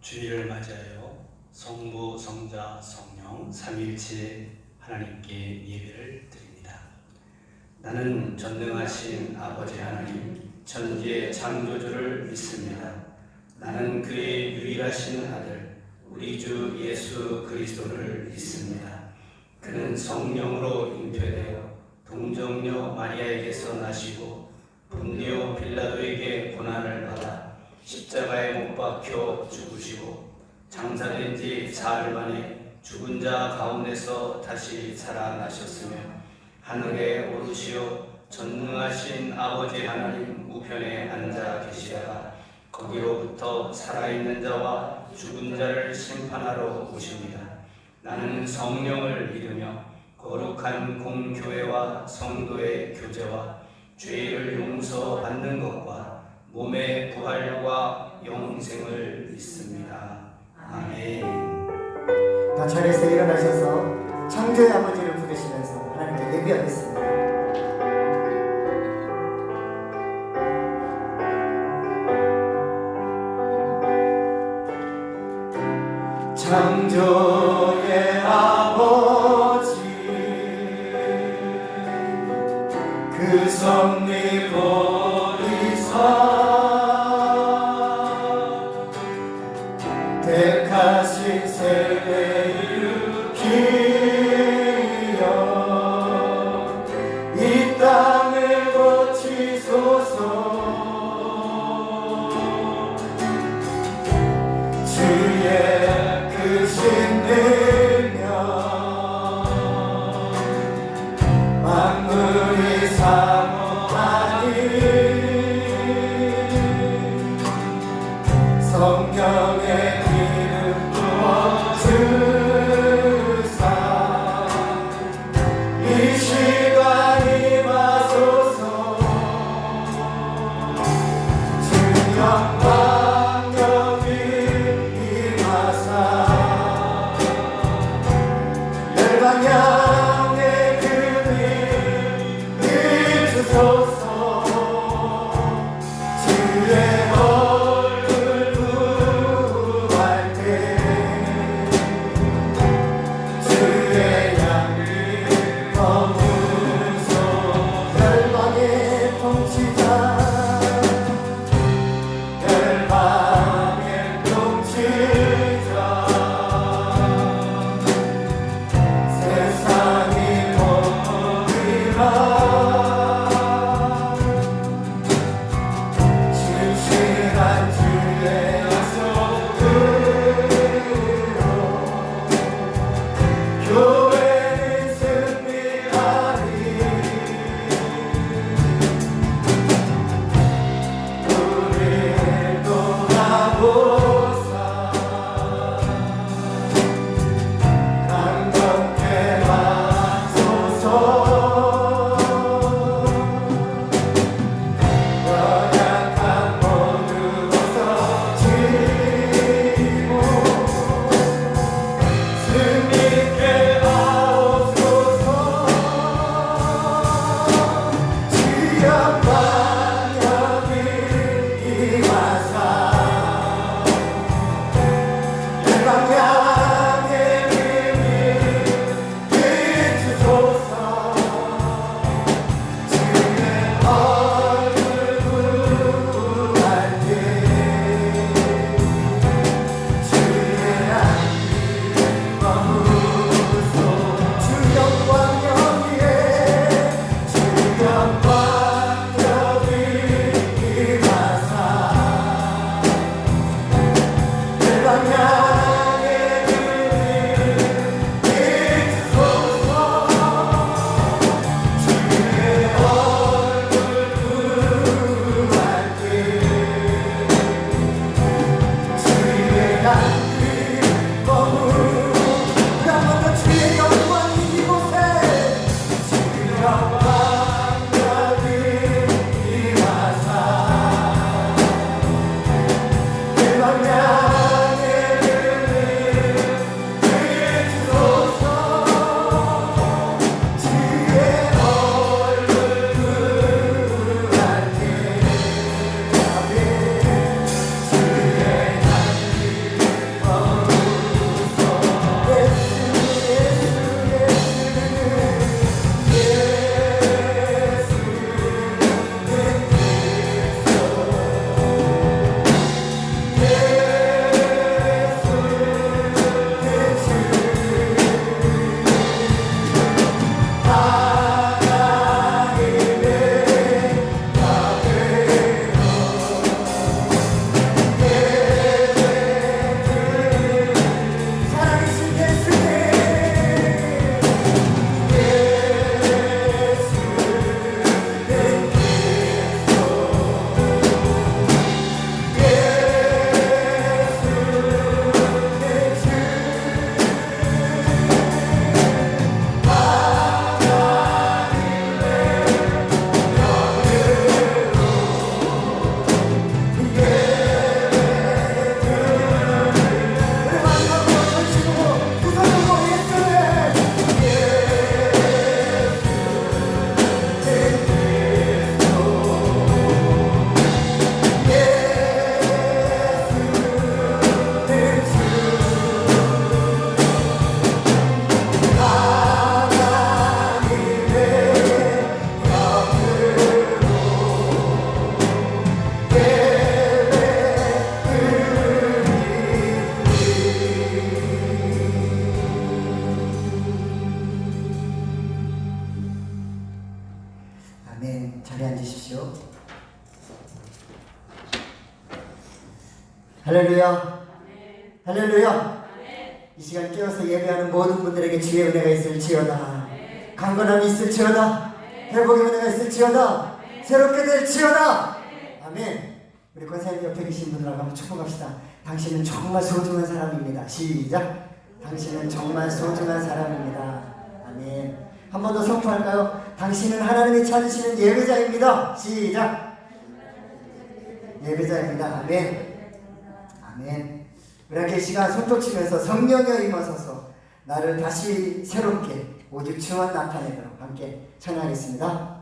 주일을 맞이하여 성부, 성자, 성령, 삼위일체 하나님께 예배를 드립니다. 나는 전능하신 아버지 하나님, 천지의 창조주를 믿습니다. 나는 그의 유일하신 아들, 우리 주 예수 그리스도를 믿습니다. 그는 성령으로 잉태되어 동정녀 마리아에게서 나시고 본디오 빌라도에게 고난을 받아 십자가에 못 박혀 죽으시고 장사된 지 사흘 만에 죽은 자 가운데서 다시 살아나셨으며 하늘에 오르시어 전능하신 아버지 하나님 우편에 앉아 계시다가 거기로부터 살아있는 자와 죽은 자를 심판하러 오십니다. 나는 성령을 믿으며 거룩한 공교회와 성도의 교제와 죄를 용서받는 것과 몸의 부활과 영생을 믿습니다. 아멘. 다 자리에서 일어나셔서 창조의 아버지를 부르시면서 하나님께 예배하겠습니다. 창조의 아버지 그 섭리 보리사 택하신 세대 일으키어 이 땅을 고치소서. 주의 크신 능력 만물이 사모하니 성령의 기름 부어주사 이 시간 임하소서. 주 영광 여기 임하사 열방향의 그늘 비추소서. 주의 얼굴 구할 때 할렐루야. 할렐루야. 이 시간 깨어서 예배하는 모든 분들에게 주의 은혜가 있을지어다. 강건함이 있을지어다. 회복의 은혜가 있을지어다. 새롭게 될지어다. 아멘. 우리 권사님 옆에 계신 분들하고 한번 축복합시다. 당신은 정말 소중한 사람입니다. 시작. 당신은 정말 소중한 사람입니다. 아멘. 한 번 더 선포할까요? 당신은 하나님이 찾으시는 예배자입니다. 시작. 예배자입니다. 아멘. 아멘. 우리 함께 이 시간 손뼉 치면서 성령여 임하소서 나를 다시 새롭게 오직 주만 나타내도록 함께 찬양하겠습니다.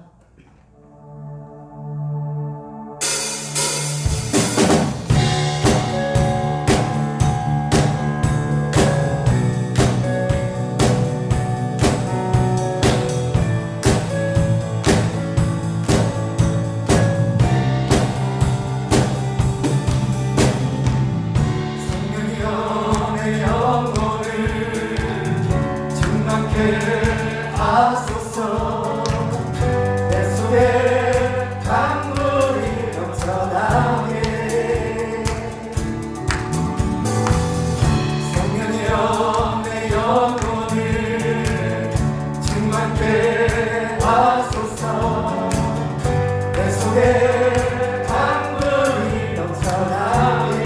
하소서 내 속에 강물이 넘쳐나게 성령이여 내 영혼을 충만케 하소서 내 속에 강물이 넘쳐나게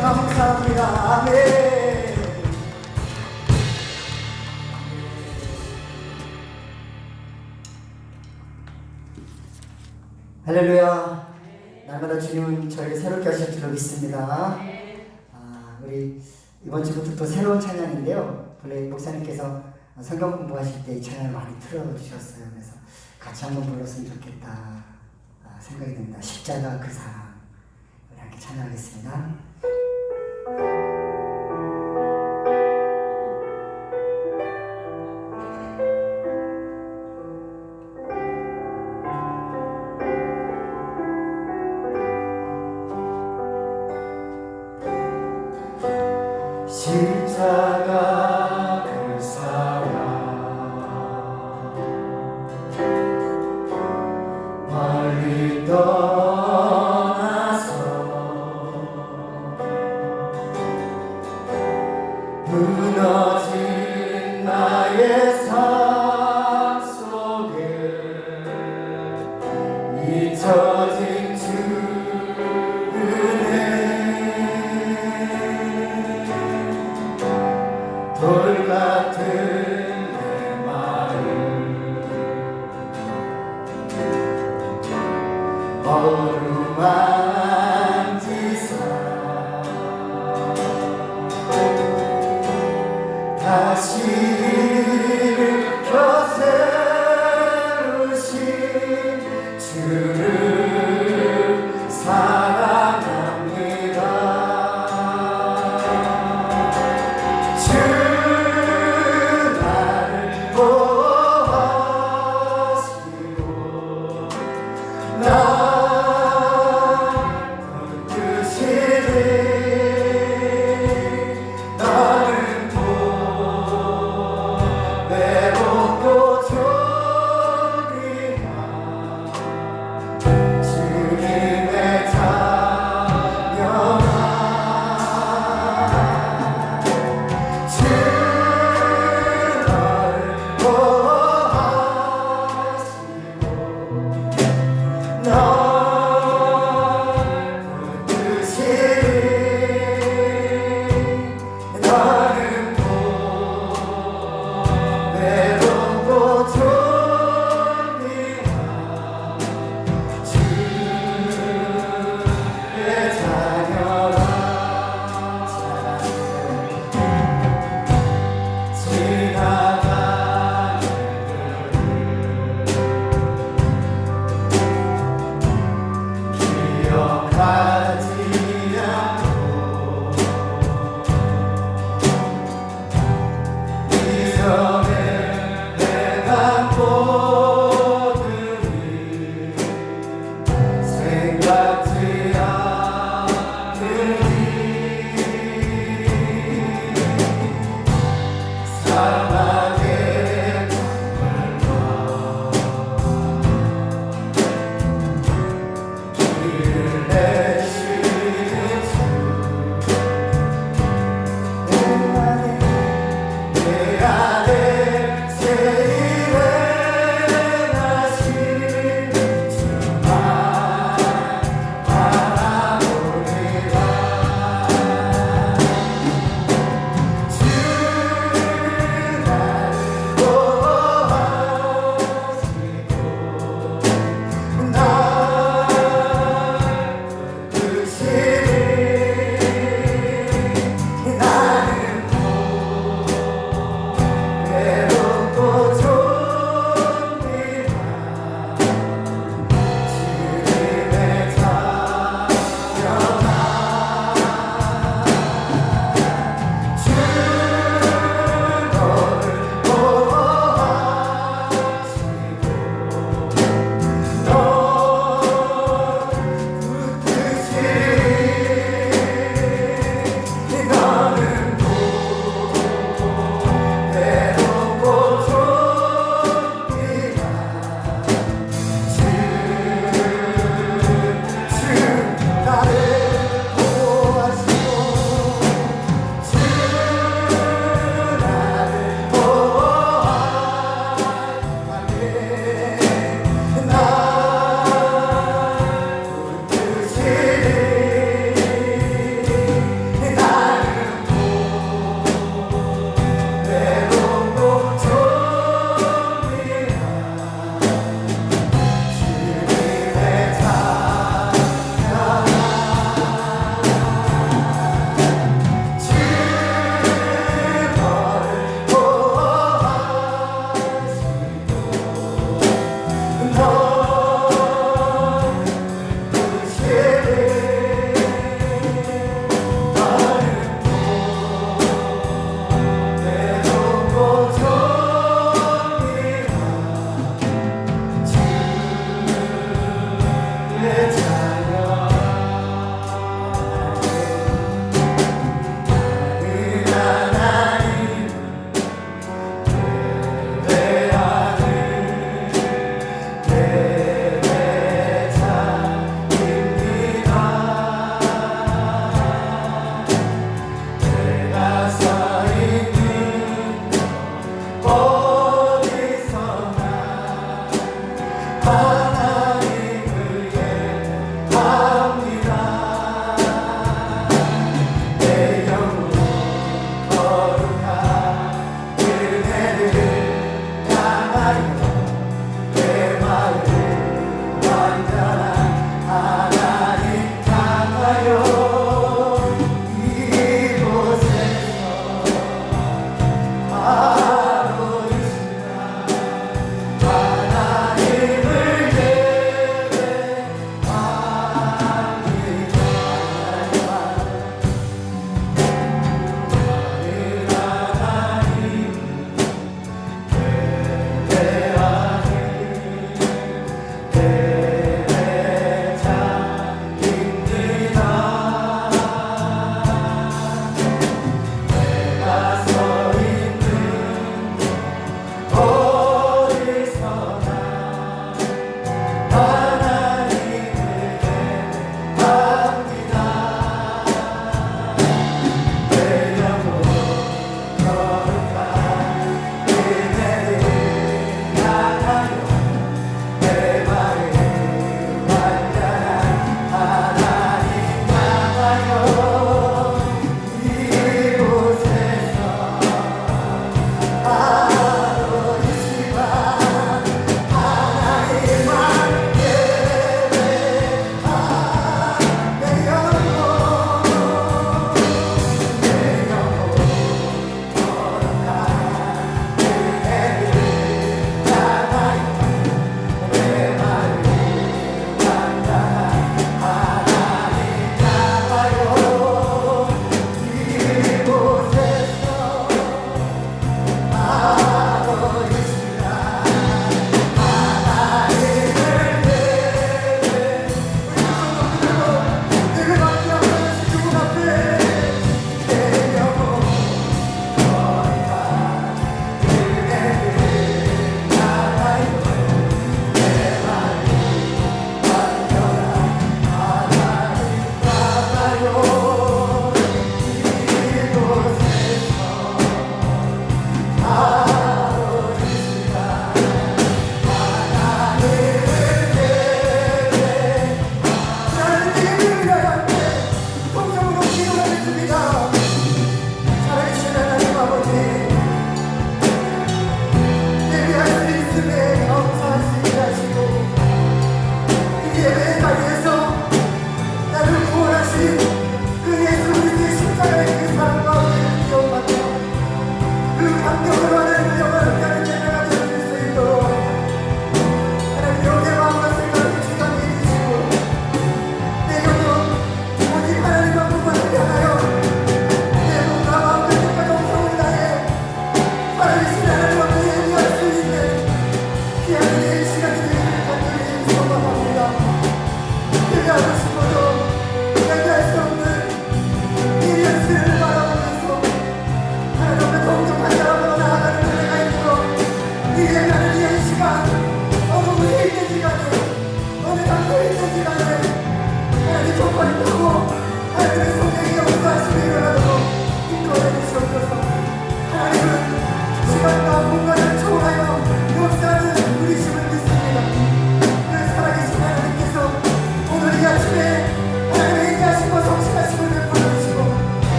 감사합니다. 아멘. 할렐루야. 날마다 주님은 저희를 새롭게 하실 줄로 믿습니다. 우리 이번 주부터 또 새로운 찬양인데요. 본래 목사님께서 성경 공부하실 때 이 찬양을 많이 틀어주셨어요. 그래서 같이 한번 불렀으면 좋겠다 생각이 듭니다. 십자가 그 사랑. 우리 함께 찬양하겠습니다. 십자가 그 사랑 멀리 떠나서 무너진 나의 삶 속에 잊혀진 주 돌 같은 내 마음 어루만지사 다시 일으켜 세우신 주를 사랑합니다. 나를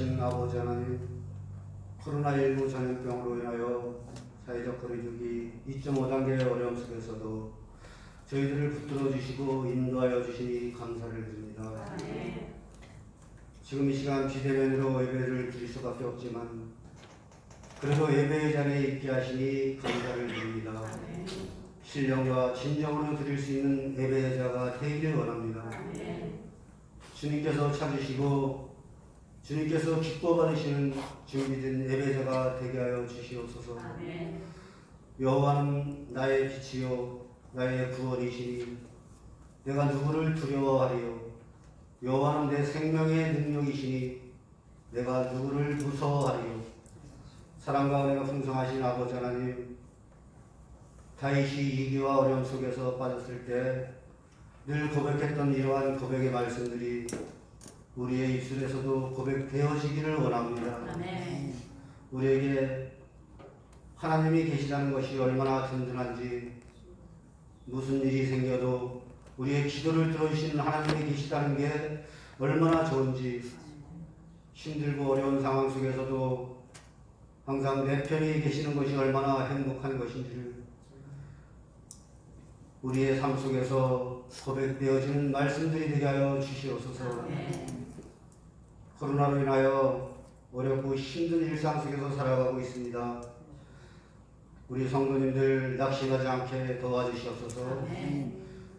전능하신 아버지 하나님, 코로나19 전염병으로 인하여 사회적 거리두기 2.5단계의 어려움 속에서도 저희들을 붙들어 주시고 인도하여 주시니 감사를 드립니다. 지금 이 시간 비대면으로 예배를 드릴 수밖에 없지만 그래도 예배의 자리에 있게 하시니 감사를 드립니다. 신령과 진정으로 드릴 수 있는 예배의 자가 되기를 원합니다. 주님께서 찾으시고 주님께서 기뻐 받으시는 준비된 예배자가 되게 하여 주시옵소서. 여호와는 나의 빛이요 나의 구원이시니 내가 누구를 두려워하리요. 여호와는 내 생명의 능력이시니 내가 누구를 무서워하리요. 사랑과 은혜가 풍성하신 아버지 하나님, 다윗이 위기와 어려움 속에서 빠졌을 때 늘 고백했던 이러한 고백의 말씀들이 우리의 입술에서도 고백되어지기를 원합니다. 우리에게 하나님이 계시다는 것이 얼마나 든든한지, 무슨 일이 생겨도 우리의 기도를 들어주시는 하나님이 계시다는 게 얼마나 좋은지, 힘들고 어려운 상황 속에서도 항상 내 편이 계시는 것이 얼마나 행복한 것인지를 우리의 삶 속에서 고백되어지는 말씀들이 되게 하여 주시옵소서. 코로나로 인하여 어렵고 힘든 일상 속에서 살아가고 있습니다. 우리 성도님들 낙심하지 않게 도와주시옵소서.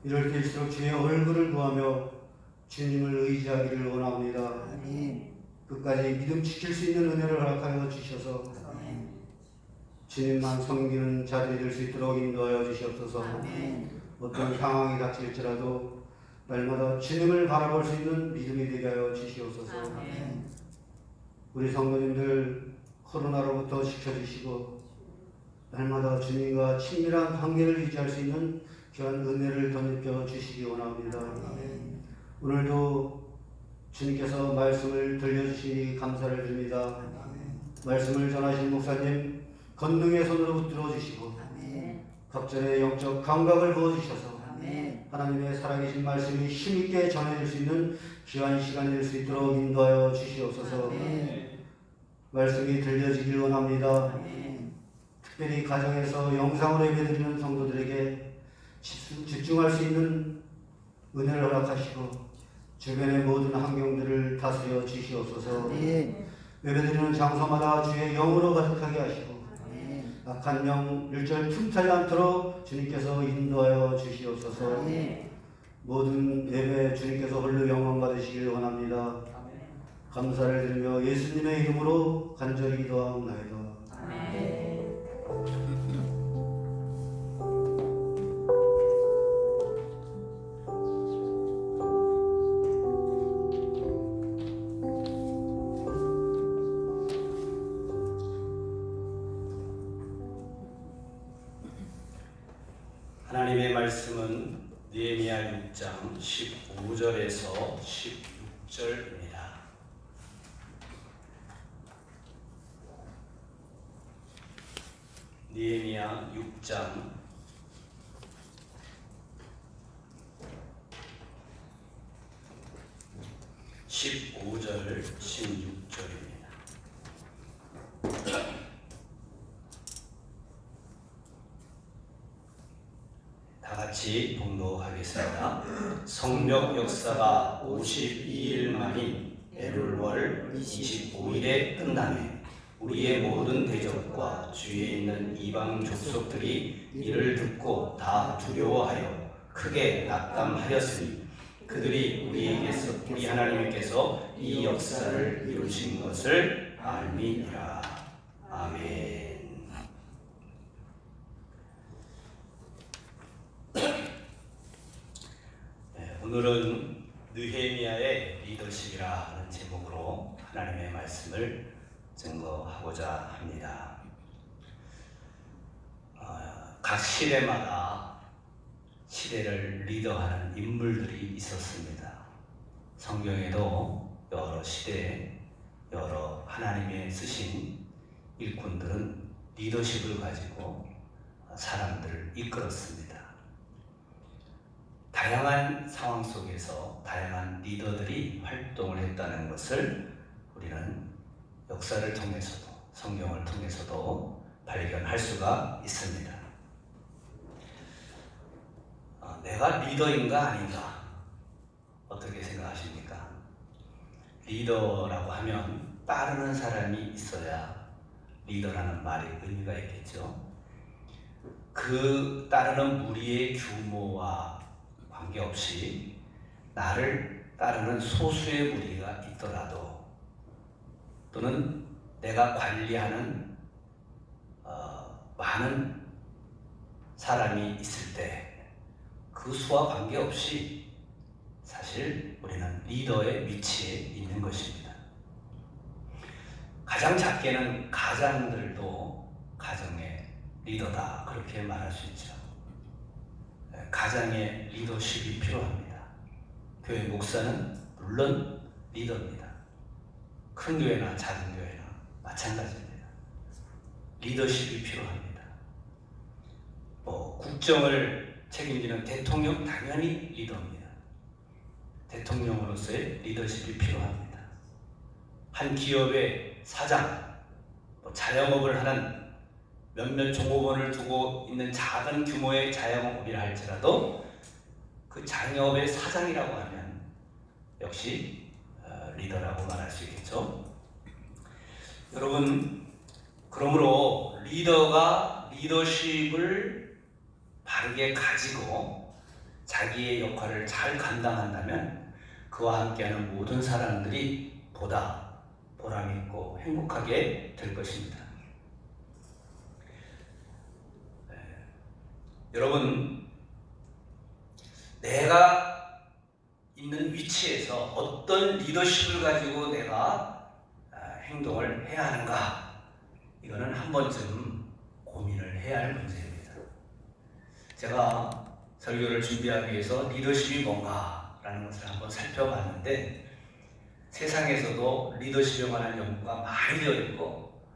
이럴 때일수록 주의 얼굴을 구하며 주님을 의지하기를 원합니다. 끝까지 믿음 지킬 수 있는 은혜를 허락하여 주셔서 주님만 섬기는 자들이 될 수 있도록 인도하여 주시옵소서. 어떤 상황이 닥칠지라도 날마다 주님을 바라볼 수 있는 믿음이 되게 하여 주시옵소서. 우리 성도님들 코로나로부터 지켜주시고 날마다 주님과 친밀한 관계를 유지할 수 있는 귀한 은혜를 덧입혀 주시기 원합니다. 오늘도 주님께서 말씀을 들려주시니 감사를 드립니다. 말씀을 전하신 목사님 권능의 손으로 붙들어 주시고 각절의 영적 감각을 부어주셔서 하나님의 살아계신 말씀이 힘있게 전해질 수 있는 귀한 시간이 될 수 있도록 인도하여 주시옵소서. 말씀이 들려지길 원합니다. 특별히 가정에서 영상으로 예배드리는 성도들에게 집중할 수 있는 은혜를 허락하시고 주변의 모든 환경들을 다스려 주시옵소서. 예배드리는 장소마다 주의 영으로 가득하게 하시고 악한 영 일절 틈타지 않도록 주님께서 인도하여 주시옵소서. 모든 예배 주님께서 홀로 영광 받으시길 원합니다. 감사를 드리며 예수님의 이름으로 간절히 기도하옵나이다. 하나님의 말씀은 느헤미야 6장 15절에서 16절입니다. 느헤미야 6장 15절 16절입니다. 다 같이 봉독하겠습니다. 성령 역사가 52일 만인 엘룰월 25일에 끝나매 우리의 모든 대적과 주위에 있는 이방 족속들이 이를 듣고 다 두려워하여 크게 낙담하였으니 그들이 우리 하나님께서 이 역사를 이루신 것을 알미니라. 아멘. 오늘은 느헤미야의 리더십이라 하는 제목으로 하나님의 말씀을 증거하고자 합니다. 각 시대마다 시대를 리더하는 인물들이 있었습니다. 성경에도 여러 시대, 여러 하나님의 쓰신 일꾼들은 리더십을 가지고 사람들을 이끌었습니다. 다양한 상황 속에서 다양한 리더들이 활동을 했다는 것을 우리는 역사를 통해서도 성경을 통해서도 발견할 수가 있습니다. 내가 리더인가 아닌가 어떻게 생각하십니까? 리더라고 하면 따르는 사람이 있어야 리더라는 말이 의미가 있겠죠. 그 따르는 무리의 규모와 관계없이 나를 따르는 소수의 무리가 있더라도 또는 내가 관리하는 많은 사람이 있을 때 그 수와 관계없이 사실 우리는 리더의 위치에 있는 것입니다. 가장 작게는 가장들도 가정의 리더다 그렇게 말할 수 있죠. 가장의 리더십이 필요합니다. 교회 목사는 물론 리더입니다. 큰 교회나 작은 교회나 마찬가지입니다. 리더십이 필요합니다. 국정을 책임지는 대통령 당연히 리더입니다. 대통령으로서의 리더십이 필요합니다. 한 기업의 사장, 자영업을 하는 몇몇 종업원을 두고 있는 작은 규모의 자영업이라 할지라도 그 자영업의 사장이라고 하면 역시 리더라고 말할 수 있겠죠. 여러분, 그러므로 리더가 리더십을 바르게 가지고 자기의 역할을 잘 감당한다면 그와 함께하는 모든 사람들이 보다 보람있고 행복하게 될 것입니다. 여러분, 내가 있는 위치에서 어떤 리더십을 가지고 내가 행동을 해야 하는가, 이거는 한 번쯤 고민을 해야 할 문제입니다. 제가 설교를 준비하기 위해서 리더십이 뭔가라는 것을 한번 살펴봤는데 세상에서도 리더십에 관한 연구가 많이 되어 있고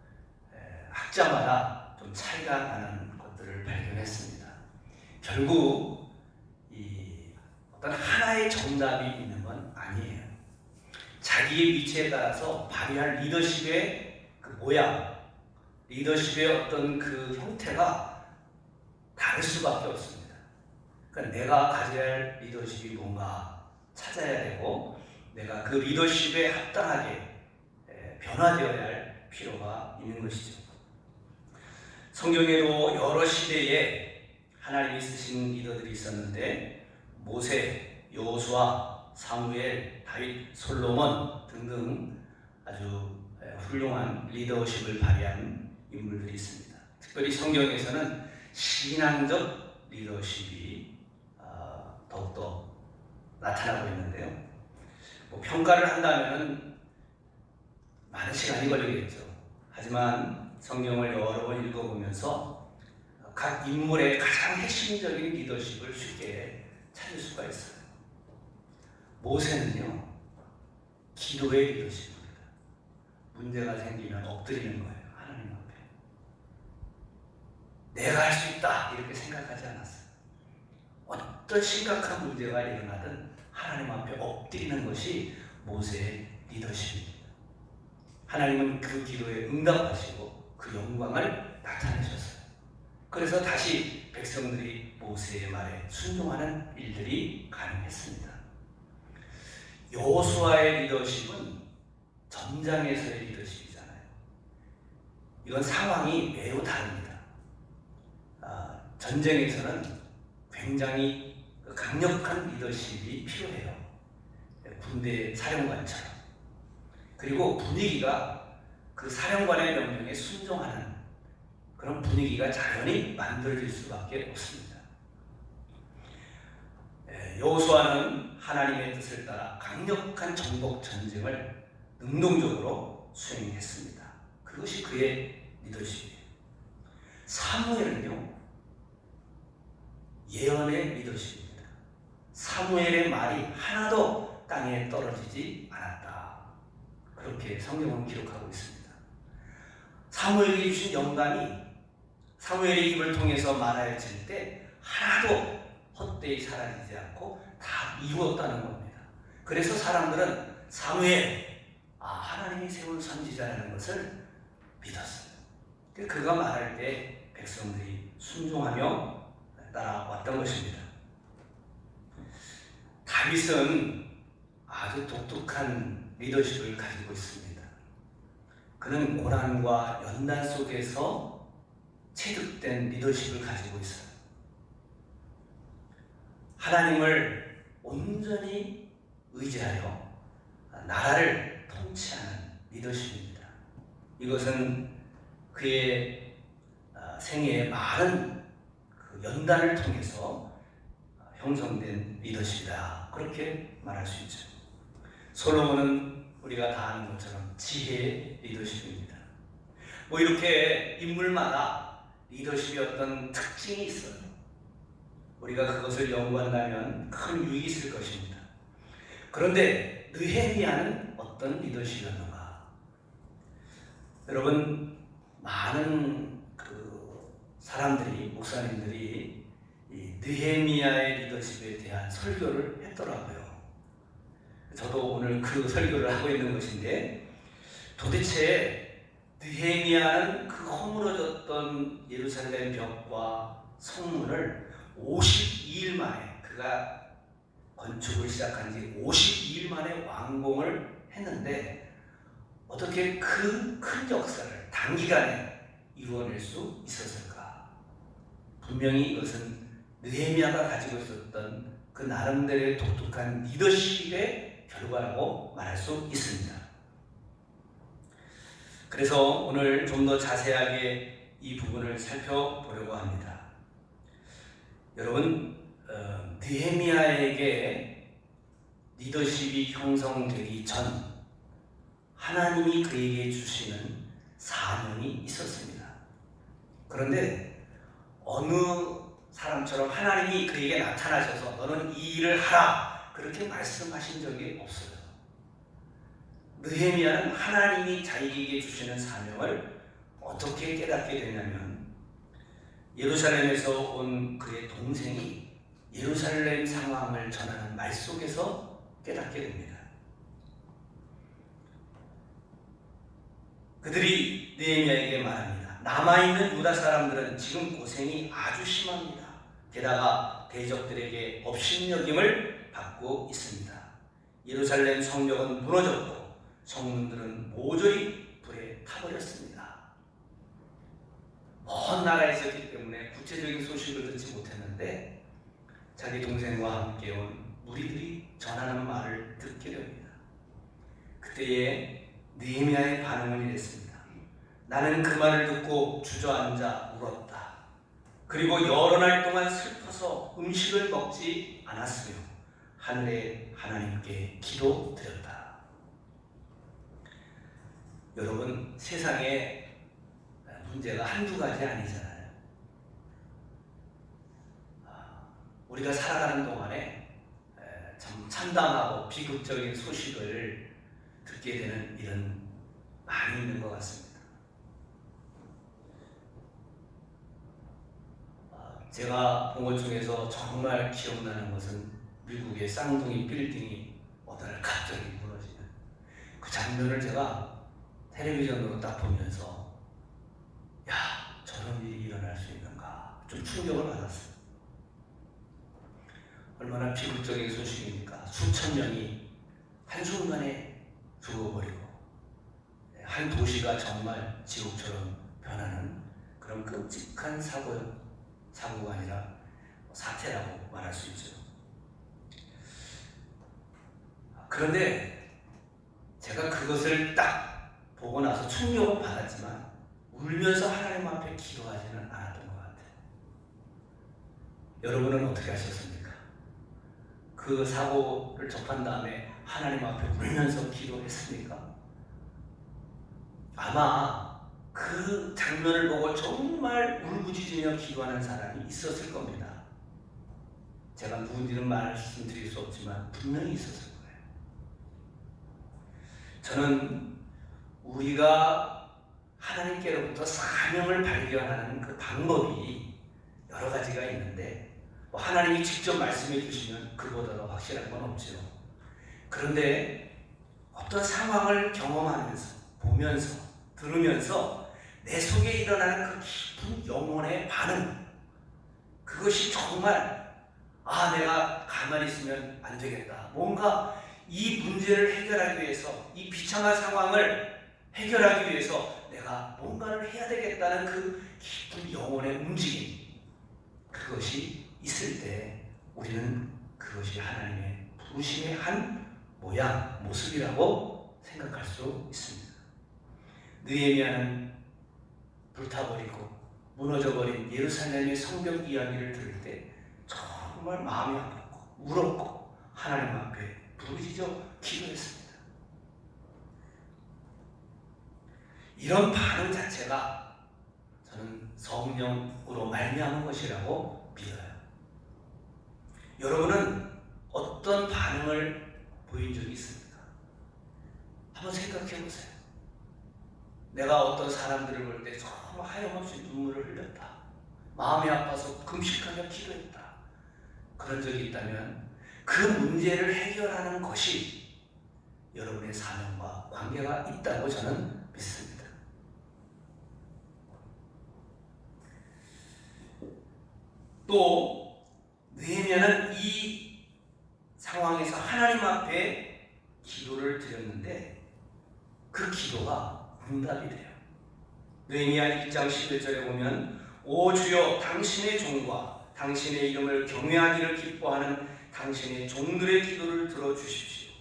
학자마다 좀 차이가 나는 것들을 발견했습니다. 결국 어떤 하나의 정답이 있는 건 아니에요. 자기의 위치에 따라서 발휘할 리더십의 그 모양, 리더십의 어떤 그 형태가 다를 수밖에 없습니다. 그러니까 내가 가져야 할 리더십이 뭔가 찾아야 되고 내가 그 리더십에 합당하게 변화되어야 할 필요가 있는 것이죠. 성경에도 여러 시대에 하나님이 쓰신 리더들이 있었는데 모세, 여호수아, 사무엘, 다윗, 솔로몬 등등 아주 훌륭한 리더십을 발휘한 인물들이 있습니다. 특별히 성경에서는 신앙적 리더십이 더욱더 나타나고 있는데요. 평가를 한다면 많은 시간이 걸리겠죠. 하지만 성경을 여러 번 읽어보면서 각 인물의 가장 핵심적인 리더십을 쉽게 찾을 수가 있어요. 모세는요, 기도의 리더십입니다. 문제가 생기면 엎드리는 거예요. 하나님 앞에. 내가 할 수 있다 이렇게 생각하지 않았어요. 어떤 심각한 문제가 일어나든 하나님 앞에 엎드리는 것이 모세의 리더십입니다. 하나님은 그 기도에 응답하시고 그 영광을 나타내셨어요. 그래서 다시 백성들이 모세의 말에 순종하는 일들이 가능했습니다. 여호수아의 리더십은 전장에서의 리더십이잖아요. 이건 상황이 매우 다릅니다. 전쟁에서는 굉장히 강력한 리더십이 필요해요. 군대 사령관처럼. 그리고 분위기가 그 사령관의 명령에 순종하는 그런 분위기가 자연히 만들어질 수밖에 없습니다. 여호수아는 하나님의 뜻을 따라 강력한 정복 전쟁을 능동적으로 수행했습니다. 그것이 그의 리더십이에요. 사무엘은요, 예언의 리더십입니다. 사무엘의 말이 하나도 땅에 떨어지지 않았다. 그렇게 성경은 기록하고 있습니다. 사무엘이 주신 영감이 사무엘의 입을 통해서 말하여질 때 하나도 헛되이 사라지지 않고 다 이루었다는 겁니다. 그래서 사람들은 사무엘, 하나님이 세운 선지자라는 것을 믿었어요. 그가 말할 때 백성들이 순종하며 따라왔던 것입니다. 다윗은 아주 독특한 리더십을 가지고 있습니다. 그는 고난과 연단 속에서 체득된 리더십을 가지고 있어요. 하나님을 온전히 의지하여 나라를 통치하는 리더십입니다. 이것은 그의 생애의 많은 그 연단을 통해서 형성된 리더십이다. 그렇게 말할 수 있죠. 솔로몬은 우리가 다 아는 것처럼 지혜의 리더십입니다. 이렇게 인물마다 리더십의 어떤 특징이 있어요. 우리가 그것을 연구한다면 큰 유익이 있을 것입니다. 그런데 느헤미야는 어떤 리더십이었는가? 여러분, 많은 그 사람들이, 목사님들이 이 느헤미야의 리더십에 대한 설교를 했더라고요. 저도 오늘 그 설교를 하고 있는 것인데, 도대체 느헤미야는 그 허물어졌던 예루살렘 벽과 성문을 52일 만에, 그가 건축을 시작한 지 52일 만에 완공을 했는데 어떻게 그 큰 역사를 단기간에 이루어낼 수 있었을까? 분명히 이것은 느헤미야가 가지고 있었던 그 나름대로의 독특한 리더십의 결과라고 말할 수 있습니다. 그래서 오늘 좀 더 자세하게 이 부분을 살펴보려고 합니다. 여러분, 느헤미야에게 리더십이 형성되기 전 하나님이 그에게 주시는 사명이 있었습니다. 그런데 어느 사람처럼 하나님이 그에게 나타나셔서 너는 이 일을 하라 그렇게 말씀하신 적이 없어요. 느헤미야는 하나님이 자기에게 주시는 사명을 어떻게 깨닫게 되냐면, 예루살렘에서 온 그의 동생이 예루살렘 상황을 전하는 말 속에서 깨닫게 됩니다. 그들이 느헤미야에게 말합니다. 남아있는 유다 사람들은 지금 고생이 아주 심합니다. 게다가 대적들에게 업신여김을 받고 있습니다. 예루살렘 성벽은 무너졌고 성문들은 모조리 불에 타버렸습니다. 먼 나라에 있었기 때문에 구체적인 소식을 듣지 못했는데 자기 동생과 함께 온 무리들이 전하는 말을 듣게 됩니다. 그때에 느헤미야의 반응은 이랬습니다. 나는 그 말을 듣고 주저앉아 울었다. 그리고 여러 날 동안 슬퍼서 음식을 먹지 않았으며 하늘의 하나님께 기도드렸다. 여러분, 세상에 문제가 한두 가지 아니잖아요. 우리가 살아가는 동안에 참 참담하고 비극적인 소식을 듣게 되는 일은 많이 있는 것 같습니다. 제가 본 것 중에서 정말 기억나는 것은 미국의 쌍둥이 빌딩이 어느 날 갑자기 무너지는 그 장면을 제가 텔레비전으로 딱 보면서 야, 저런 일이 일어날 수 있는가 좀 충격을 받았어요. 얼마나 비극적인 소식입니까? 수천 명이 한순간에 죽어버리고 한 도시가 정말 지옥처럼 변하는 그런 끔찍한 사고가 아니라 사태라고 말할 수 있죠. 그런데 제가 그것을 딱 보고 나서 충격을 받았지만 울면서 하나님 앞에 기도하지는 않았던 것 같아요. 여러분은 어떻게 하셨습니까? 그 사고를 접한 다음에 하나님 앞에 울면서 기도했습니까? 아마 그 장면을 보고 정말 울부짖으며 기도하는 사람이 있었을 겁니다. 제가 누군지는 말씀드릴 수 없지만 분명히 있었을 거예요. 저는 우리가 하나님께로부터 사명을 발견하는 그 방법이 여러 가지가 있는데 하나님이 직접 말씀해 주시면 그보다 더 확실한 건 없죠. 그런데 어떤 상황을 경험하면서 보면서 들으면서 내 속에 일어나는 그 깊은 영혼의 반응, 그것이 정말 내가 가만히 있으면 안 되겠다. 뭔가 이 문제를 해결하기 위해서, 이 비참한 상황을 해결하기 위해서 내가 뭔가를 해야 되겠다는 그 깊은 영혼의 움직임, 그것이 있을 때 우리는 그것이 하나님의 부르심의 한 모양, 모습이라고 생각할 수 있습니다. 느헤미야는 불타버리고 무너져버린 예루살렘의 성벽 이야기를 들을 때 정말 마음이 아팠고 울었고 하나님 앞에 부르짖어 기도했습니다. 이런 반응 자체가 저는 성령으로 말미암은 것이라고 믿어요. 여러분은 어떤 반응을 보인 적이 있습니까? 한번 생각해 보세요. 내가 어떤 사람들을 볼 때 정말 하염없이 눈물을 흘렸다. 마음이 아파서 금식하며 기도했다. 그런 적이 있다면 그 문제를 해결하는 것이 여러분의 사명과 관계가 있다고 저는 믿습니다. 또 느헤미야는 이 상황에서 하나님 앞에 기도를 드렸는데 그 기도가 응답이 돼요. 느헤미야 1장 11절에 보면 오 주여 당신의 종과 당신의 이름을 경외하기를 기뻐하는 당신의 종들의 기도를 들어주십시오.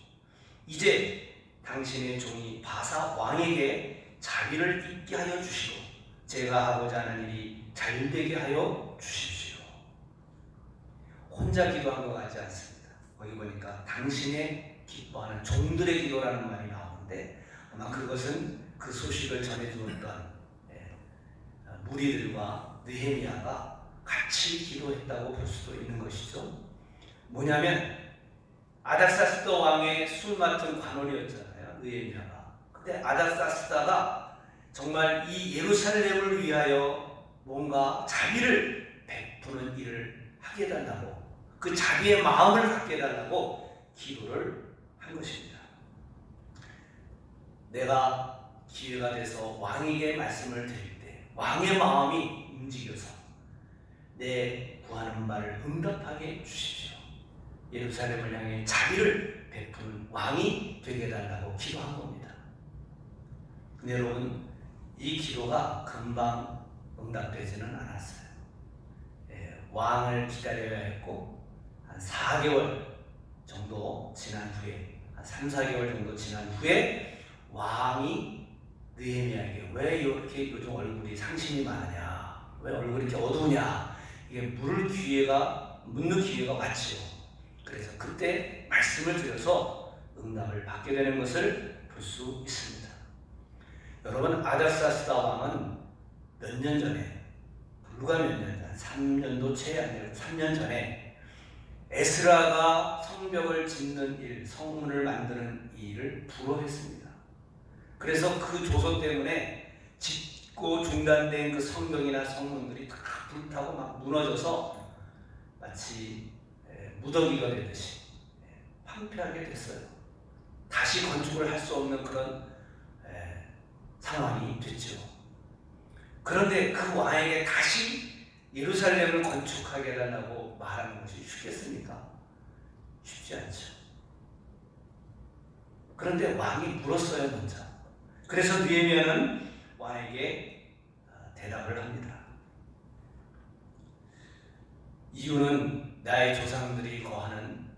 이제 당신의 종이 바사 왕에게 자비를 있게 하여 주시고 제가 하고자 하는 일이 잘되게 하여 주십시오. 혼자 기도한 것 같지 않습니다. 거기 보니까 당신의 기뻐하는 종들의 기도라는 말이 나오는데 아마 그것은 그 소식을 전해주었던 무리들과 느헤미야가 같이 기도했다고 볼 수도 있는 것이죠. 뭐냐면 아닥사스다 왕의 술 맡은 관원이었잖아요, 느헤미야가. 근데 아닥사스다가 정말 이 예루살렘을 위하여 뭔가 자비를 베푸는 일을 하게 해달라고, 그 자비의 마음을 갖게 해달라고 기도를 한 것입니다. 내가 기회가 돼서 왕에게 말씀을 드릴 때 왕의 마음이 움직여서 내 구하는 말을 응답하게 해주십시오. 예루살렘을 향해 자비를 베푸는 왕이 되게 해달라고 기도한 겁니다. 근데 여러분, 이 기도가 금방 응답되지는 않았어요. 왕을 기다려야 했고 한 4개월 정도 지난 후에, 한 3, 4개월 정도 지난 후에 왕이 느헤미야에게 왜 이렇게 요즘 얼굴이 상심이 많으냐, 왜 얼굴이 이렇게 어두우냐, 이게 묻는 기회가 왔지요. 그래서 그때 말씀을 드려서 응답을 받게 되는 것을 볼 수 있습니다. 여러분, 아닥사스다 왕은 몇 년 전에, 불과 몇 년 전, 3년도 채 안 되고 3년 전에 에스라가 성벽을 짓는 일, 성문을 만드는 일을 불허했습니다. 그래서 그 조서 때문에 짓고 중단된 그 성벽이나 성문들이 다 불타고 막 무너져서 마치 무더기가 되듯이 황폐하게 됐어요. 다시 건축을 할 수 없는 그런 상황이 됐죠. 그런데 그 왕에게 다시 예루살렘을 건축하게 해달라고 말하는 것이 쉽겠습니까? 쉽지 않죠. 그런데 왕이 물었어요, 먼저. 그래서 느헤미야는 왕에게 대답을 합니다. 이유는 나의 조상들이 거하는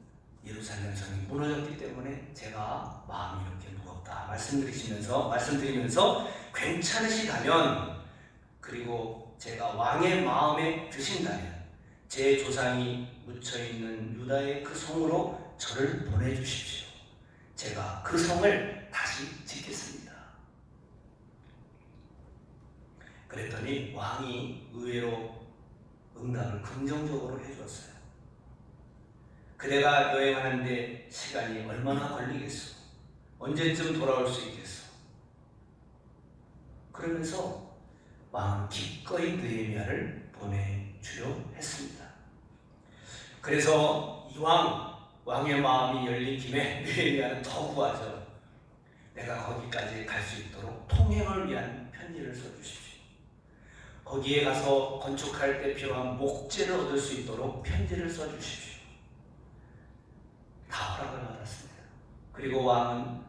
예루살렘 성이 무너졌기 때문에 제가 마음이 이렇게 무겁다 말씀드리면서 괜찮으시다면, 그리고 제가 왕의 마음에 드신다면 제 조상이 묻혀있는 유다의 그 성으로 저를 보내주십시오. 제가 그 성을 다시 짓겠습니다. 그랬더니 왕이 의외로 응답을 긍정적으로 해주었어요. 그대가 여행하는데 시간이 얼마나 걸리겠소? 언제쯤 돌아올 수 있겠소? 그러면서 왕은 기꺼이 느헤미야를 보내주려 했습니다. 그래서 이왕 왕의 마음이 열린 김에 느헤미야는 더 구하죠. 내가 거기까지 갈 수 있도록 통행을 위한 편지를 써주십시오. 거기에 가서 건축할 때 필요한 목재를 얻을 수 있도록 편지를 써주십시오. 다 허락을 받았습니다. 그리고 왕의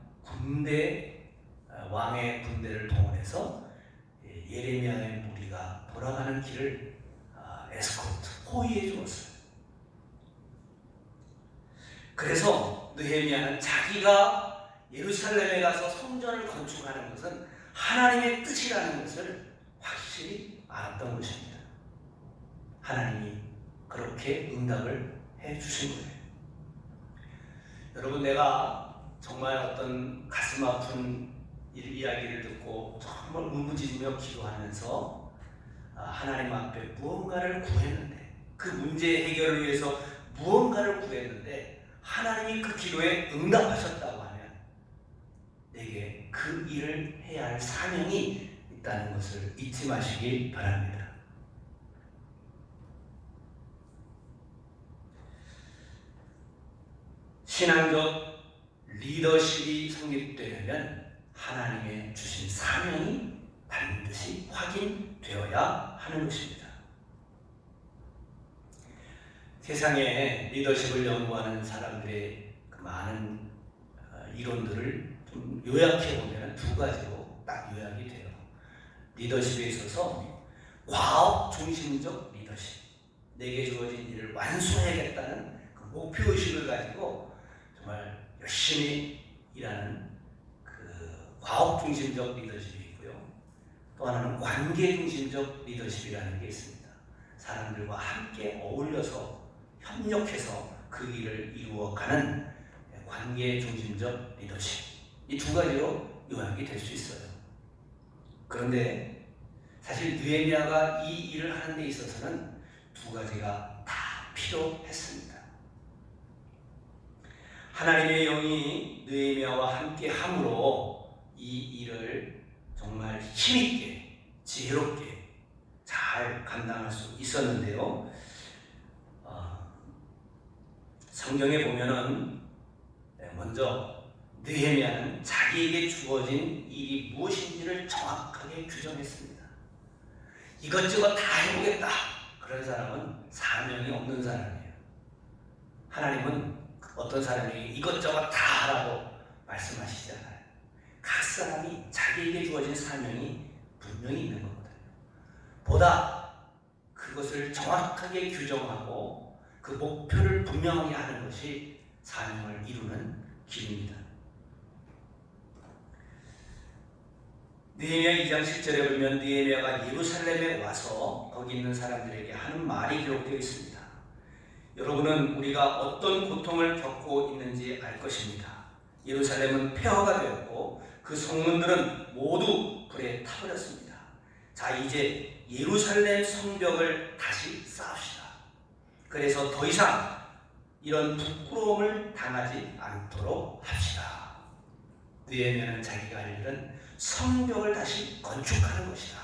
군대를 동원해서 예레미야의 무리가 돌아가는 길을 에스코트, 호위해 주었어요. 그래서 느헤미야는 자기가 예루살렘에 가서 성전을 건축하는 것은 하나님의 뜻이라는 것을 확실히 알았던 것입니다. 하나님이 그렇게 응답을 해 주신 거예요. 여러분, 내가 정말 어떤 가슴 아픈 이야기를 듣고 정말 울부짖으며 기도하면서 하나님 앞에 무언가를 구했는데, 그 문제 해결을 위해서 무언가를 구했는데 하나님이 그 기도에 응답하셨다고 하면 내게 그 일을 해야 할 사명이 있다는 것을 잊지 마시기 바랍니다. 신앙적 리더십이 성립되려면 하나님의 주신 사명이 반드시 확인되어야 하는 것입니다. 세상에 리더십을 연구하는 사람들의 그 많은 이론들을 좀 요약해 보면 두 가지로 딱 요약이 돼요. 리더십에 있어서 과업 중심적 리더십, 내게 주어진 일을 완수해야겠다는 그 목표의식을 가지고 정말 열심히 일하는 그 과업 중심적 리더십이 있고요. 또 하나는 관계 중심적 리더십이라는 게 있습니다. 사람들과 함께 어울려서 협력해서 그 일을 이루어가는 관계 중심적 리더십, 이 두 가지로 요약이 될 수 있어요. 그런데 사실 느헤미야가 이 일을 하는 데 있어서는 두 가지가 다 필요했습니다. 하나님의 영이 느헤미야와 함께 함으로 이 일을 정말 힘있게 지혜롭게 잘 감당할 수 있었는데요. 성경에 보면은 먼저 느헤미야는 자기에게 주어진 일이 무엇인지를 정확하게 규정했습니다. 이것저것 다 해보겠다, 그런 사람은 사명이 없는 사람이에요. 하나님은 어떤 사람에게 이것저것 다 하라고 말씀하시잖아요. 각 사람이 자기에게 주어진 사명이 분명히 있는 거거든요. 보다 그것을 정확하게 규정하고 그 목표를 분명하게 하는 것이 사명을 이루는 길입니다. 느헤미야 2장 10절에 보면 느헤미야가 예루살렘에 와서 거기 있는 사람들에게 하는 말이 기록되어 있습니다. 여러분은 우리가 어떤 고통을 겪고 있는지 알 것입니다. 예루살렘은 폐허가 되었고 그 성문들은 모두 불에 타버렸습니다. 자, 이제 예루살렘 성벽을 다시 쌓읍시다. 그래서 더 이상 이런 부끄러움을 당하지 않도록 합시다. 느헤미야는 자기가 할 일은 성벽을 다시 건축하는 것이다.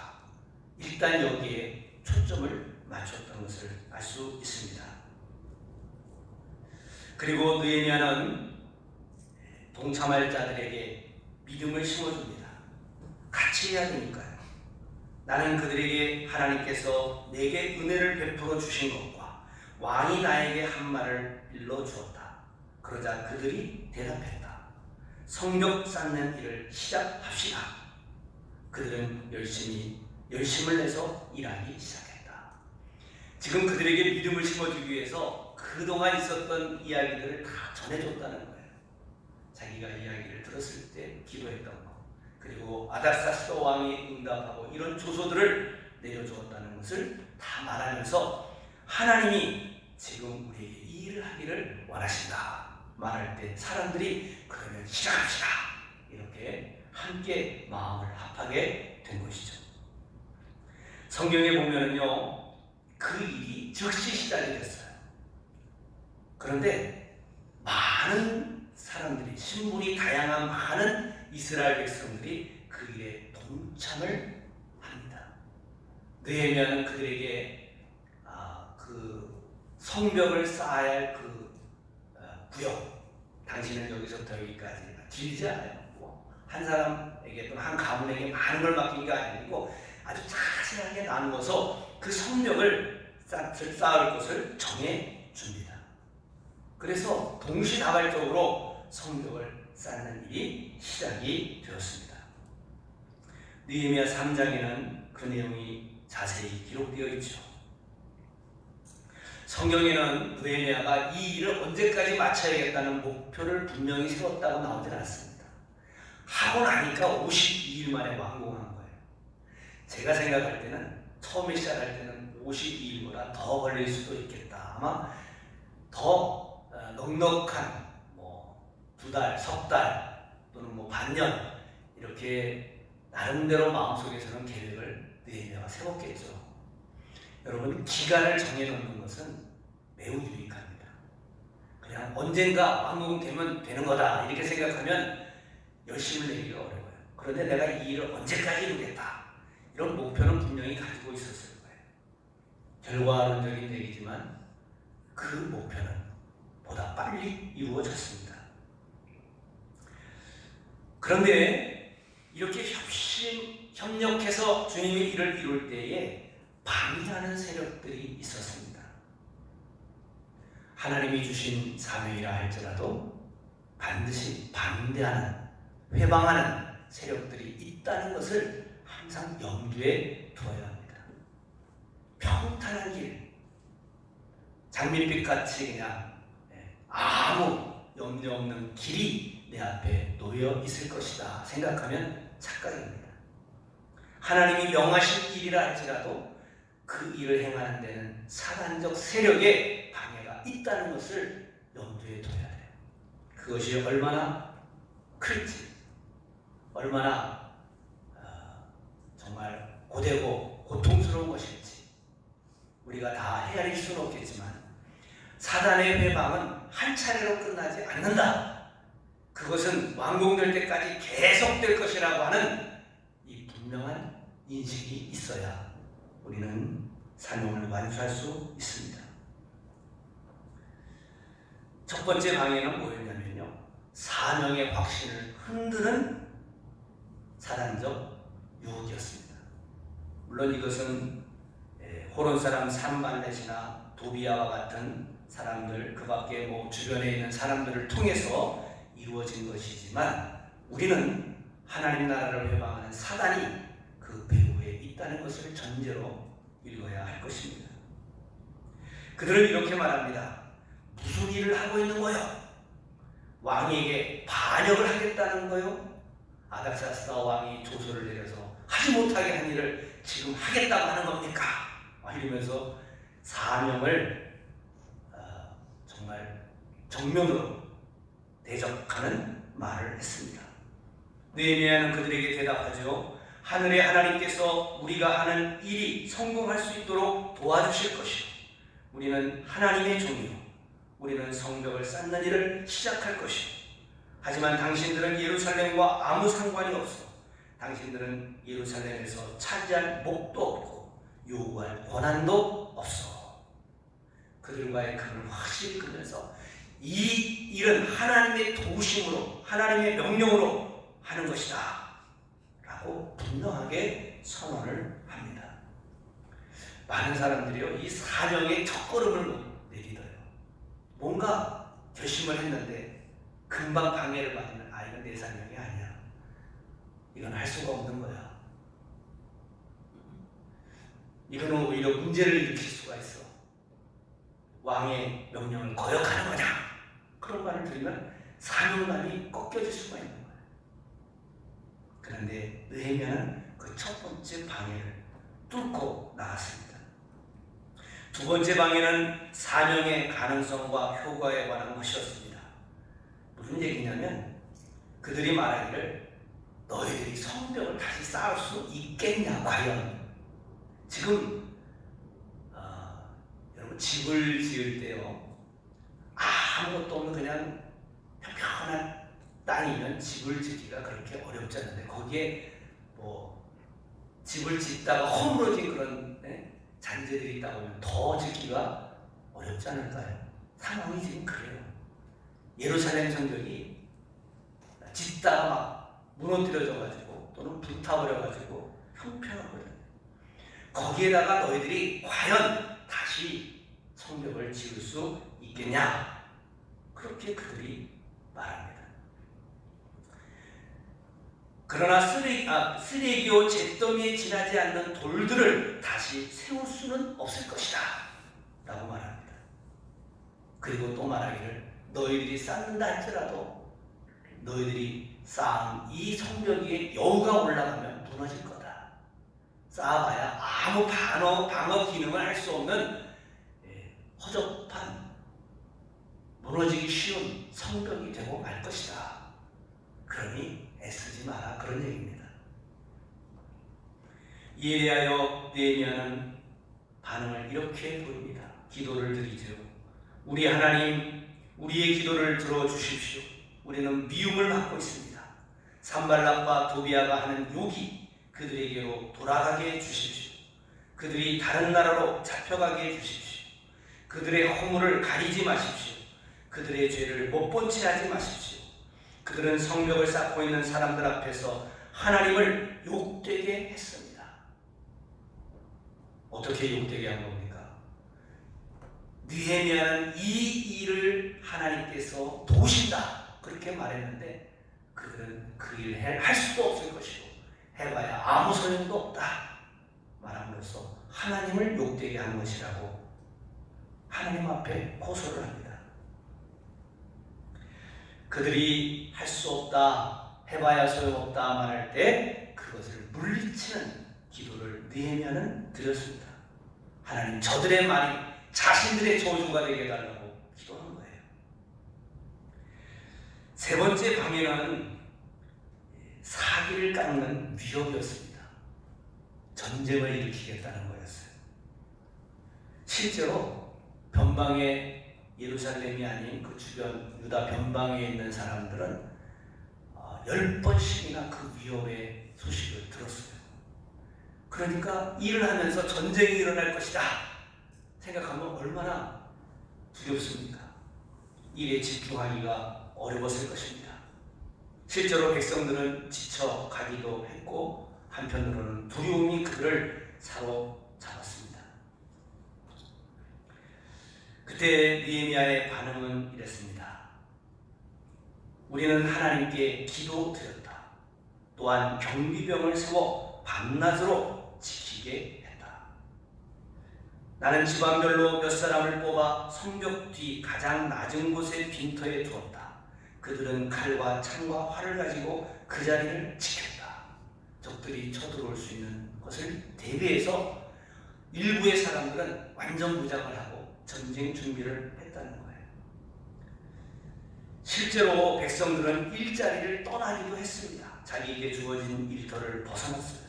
일단 여기에 초점을 맞췄던 것을 알 수 있습니다. 그리고 느헤미야는 동참할 자들에게 믿음을 심어줍니다. 같이 해야 되니까요. 나는 그들에게 하나님께서 내게 은혜를 베풀어 주신 것과 왕이 나에게 한 말을 일러주었다. 그러자 그들이 대답했다. 성벽 쌓는 일을 시작합시다. 그들은 열심을 내서 일하기 시작했다. 지금 그들에게 믿음을 심어주기 위해서 그동안 있었던 이야기들을 다 전해줬다는 거예요. 자기가 이야기를 들었을 때 기도했던 것, 그리고 아닥사스도 왕이 응답하고 이런 조서들을 내려주었다는 것을 다 말하면서 하나님이 지금 우리에게 이 일을 하기를 원하신다 말할 때 사람들이 그러면 시작합시다, 이렇게 함께 마음을 합하게 된 것이죠. 성경에 보면은요, 그 일이 즉시 시작이 됐어요. 그런데 많은 사람들이, 신분이 다양한 많은 이스라엘 백성들이 그 일에 동참을 합니다. 느헤미야는 그들에게 그 성벽을 쌓아야 할 그 구역, 당신은 여기서부터 여기까지 길지 않아요. 한 사람에게 또는 한 가문에게 많은 걸 맡긴 게 아니고 아주 자세하게 나누어서 그 성벽을 쌓을 곳을 정해 줍니다. 그래서 동시다발적으로 성벽을 쌓는 일이 시작이 되었습니다. 느헤미야 3장에는 그 내용이 자세히 기록되어 있죠. 성경에는 느헤미야가 이 일을 언제까지 마쳐야겠다는 목표를 분명히 세웠다고 나오진 않습니다. 하고 나니까 52일 만에 완공한 거예요. 제가 생각할 때는 처음에 시작할 때는 52일보다 더 걸릴 수도 있겠다. 아마 더 넉넉한 뭐 2달, 석 달 또는 뭐 반년 이렇게 나름대로 마음속에서는 계획을 느헤미야가 세웠겠죠. 여러분, 기간을 정해놓는 것은 매우 유익합니다. 그냥 언젠가 완공되면 되는 거다 이렇게 생각하면 열심을 내기가 어려워요. 그런데 내가 이 일을 언제까지 이루겠다 이런 목표는 분명히 가지고 있었을 거예요. 결과론적인 얘기지만 그 목표는 보다 빨리 이루어졌습니다. 그런데 이렇게 협력해서 주님의 일을 이룰 때에 방해하는 세력들이 있었습니다. 하나님이 주신 사명이라 할지라도 반드시 반대하는, 회방하는 세력들이 있다는 것을 항상 염두에 두어야 합니다. 평탄한 길, 장밋빛같이 그냥 아무 염려 없는 길이 내 앞에 놓여 있을 것이다 생각하면 착각입니다. 하나님이 명하신 길이라 할지라도 그 일을 행하는 데는 사단적 세력의 방해가 있다는 것을 염두에 둬야 돼요. 그것이 얼마나 클지, 얼마나 정말 고되고 고통스러운 것일지 우리가 다 헤아릴 수는 없겠지만 사단의 회방은 한 차례로 끝나지 않는다. 그것은 완공될 때까지 계속될 것이라고 하는 이 분명한 인식이 있어야 우리는 사명을 완수할 수 있습니다. 첫 번째 방해는 뭐였냐면요, 사명의 확신을 흔드는 사단적 유혹이었습니다. 물론 이것은 호론 사람 산발렛이나 도비아와 같은 사람들, 그 밖에 뭐 주변에 있는 사람들을 통해서 이루어진 것이지만 우리는 하나님 나라를 회방하는 사단이 그 배후에 있다는 것을 전제로 읽어야 할 것입니다. 그들은 이렇게 말합니다. 무슨 일을 하고 있는 거요? 왕에게 반역을 하겠다는 거요? 아닥사스다 왕이 조서를 내려서 하지 못하게 한 일을 지금 하겠다고 하는 겁니까? 이러면서 사명을 정말 정면으로 대적하는 말을 했습니다. 느헤미야는 그들에게 대답하죠. 하늘의 하나님께서 우리가 하는 일이 성공할 수 있도록 도와주실 것이요, 우리는 하나님의 종이요, 우리는 성벽을 쌓는 일을 시작할 것이요, 하지만 당신들은 예루살렘과 아무 상관이 없어. 당신들은 예루살렘에서 차지할 목도 없고 요구할 권한도 없어. 그들과의 금을 확실히 끄면서 이 일은 하나님의 도우심으로, 하나님의 명령으로 하는 것이다 라고 분명하게 선언을 합니다. 많은 사람들이요, 이 사명의 첫걸음을 못 내딛어요. 뭔가 결심을 했는데 금방 방해를 받으면 이건 내 사명이 아니야, 이건 할 수가 없는 거야, 이거는 오히려 문제를 일으킬 수가 있어, 왕의 명령을 거역하는 거냐, 그런 말을 들으면 사명감이 꺾여질 수가 있는 거예요. 그런데 느헤미야는 그 첫 번째 방해를 뚫고 나갔습니다. 두 번째 방해는 사명의 가능성과 효과에 관한 것이었습니다. 무슨 얘기냐면 그들이 말하기를 너희들이 성벽을 다시 쌓을 수 있겠냐, 과연. 지금 여러분, 집을 지을 때요, 아무것도 없는 그냥 평평한 땅이면 집을 짓기가 그렇게 어렵지 않은데 거기에 뭐 집을 짓다가 허물어진 그런 잔재들이 있다 보면 더 짓기가 어렵지 않을까요? 상황이 지금 그래요. 예루살렘 성벽이 짓다가 막 무너뜨려져가지고 또는 불타버려가지고 형편없거든. 거기에다가 너희들이 과연 다시 성벽을 지을 수 있겠냐? 그렇게 그들이 말합니다. 그러나 쓰레기요 잿더미에 지나지 않는 돌들을 다시 세울 수는 없을 것이다 라고 말합니다. 그리고 또 말하기를 너희들이 쌓는다 할지라도 너희들이 쌓은 이 성벽 위에 여우가 올라가면 무너질 거다. 쌓아봐야 아무 방어 기능을 할 수 없는 허접한 무너지기 쉬운 성벽이 되고 말 것이다. 그러니 애쓰지 마라, 그런 얘기입니다. 이에 대하여 느헤미야는 반응을 이렇게 보입니다. 기도를 드리죠. 우리 하나님, 우리의 기도를 들어주십시오. 우리는 미움을 받고 있습니다. 산발락과 도비아가 하는 욕이 그들에게로 돌아가게 해주십시오. 그들이 다른 나라로 잡혀가게 해주십시오. 그들의 허물을 가리지 마십시오. 그들의 죄를 못 본 채 하지 마십시오. 그들은 성벽을 쌓고 있는 사람들 앞에서 하나님을 욕되게 했습니다. 어떻게 욕되게 한 겁니까? 느헤미야는 이 일을 하나님께서 도우신다 그렇게 말했는데 그들은 그 일을 할 수도 없을 것이고 해봐야 아무 소용도 없다 말함으로써 하나님을 욕되게 한 것이라고 하나님 앞에 고소를 합니다. 그들이 할 수 없다, 해봐야 소용없다 말할 때 그것을 물리치는 기도를 느헤미야는 드렸습니다. 하나님, 저들의 말이 자신들의 저주가 되게 해달라고 기도한 거예요. 세 번째 방해는 사기를 깎는 위협이었습니다. 전쟁을 일으키겠다는 거였어요. 실제로 변방의 예루살렘이 아닌 그 주변 유다 변방에 있는 사람들은 10번씩이나 그 위협의 소식을 들었어요. 그러니까 일을 하면서 전쟁이 일어날 것이다 생각하면 얼마나 두렵습니까? 일에 집중하기가 어려웠을 것입니다. 실제로 백성들은 지쳐가기도 했고 한편으로는 두려움이 그들을 사로잡았습니다. 그때 느헤미야의 반응은 이랬습니다. 우리는 하나님께 기도드렸다. 또한 경비병을 세워 밤낮으로 지키게 했다. 나는 지방별로 몇 사람을 뽑아 성벽 뒤 가장 낮은 곳의 빈터에 두었다. 그들은 칼과 창과 활을 가지고 그 자리를 지켰다. 적들이 쳐들어올 수 있는 것을 대비해서 일부의 사람들은 완전 무장을 하고 전쟁 준비를 했다는 거예요. 실제로 백성들은 일자리를 떠나기도 했습니다. 자기에게 주어진 일터를 벗어났어요.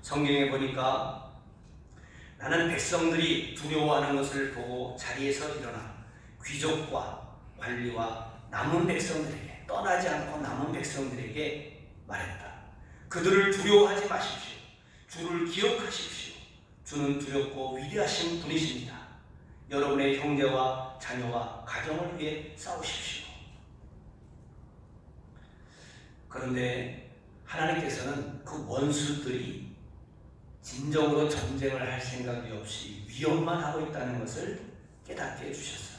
성경에 보니까 나는 백성들이 두려워하는 것을 보고 자리에서 일어나 귀족과 관리와 남은 백성들에게, 떠나지 않고 남은 백성들에게 말했다. 그들을 두려워하지 마십시오. 주를 기억하십시오. 주는 두렵고 위대하신 분이십니다. 여러분의 형제와 자녀와 가정을 위해 싸우십시오. 그런데 하나님께서는 그 원수들이 진정으로 전쟁을 할 생각이 없이 위협만 하고 있다는 것을 깨닫게 해주셨어요.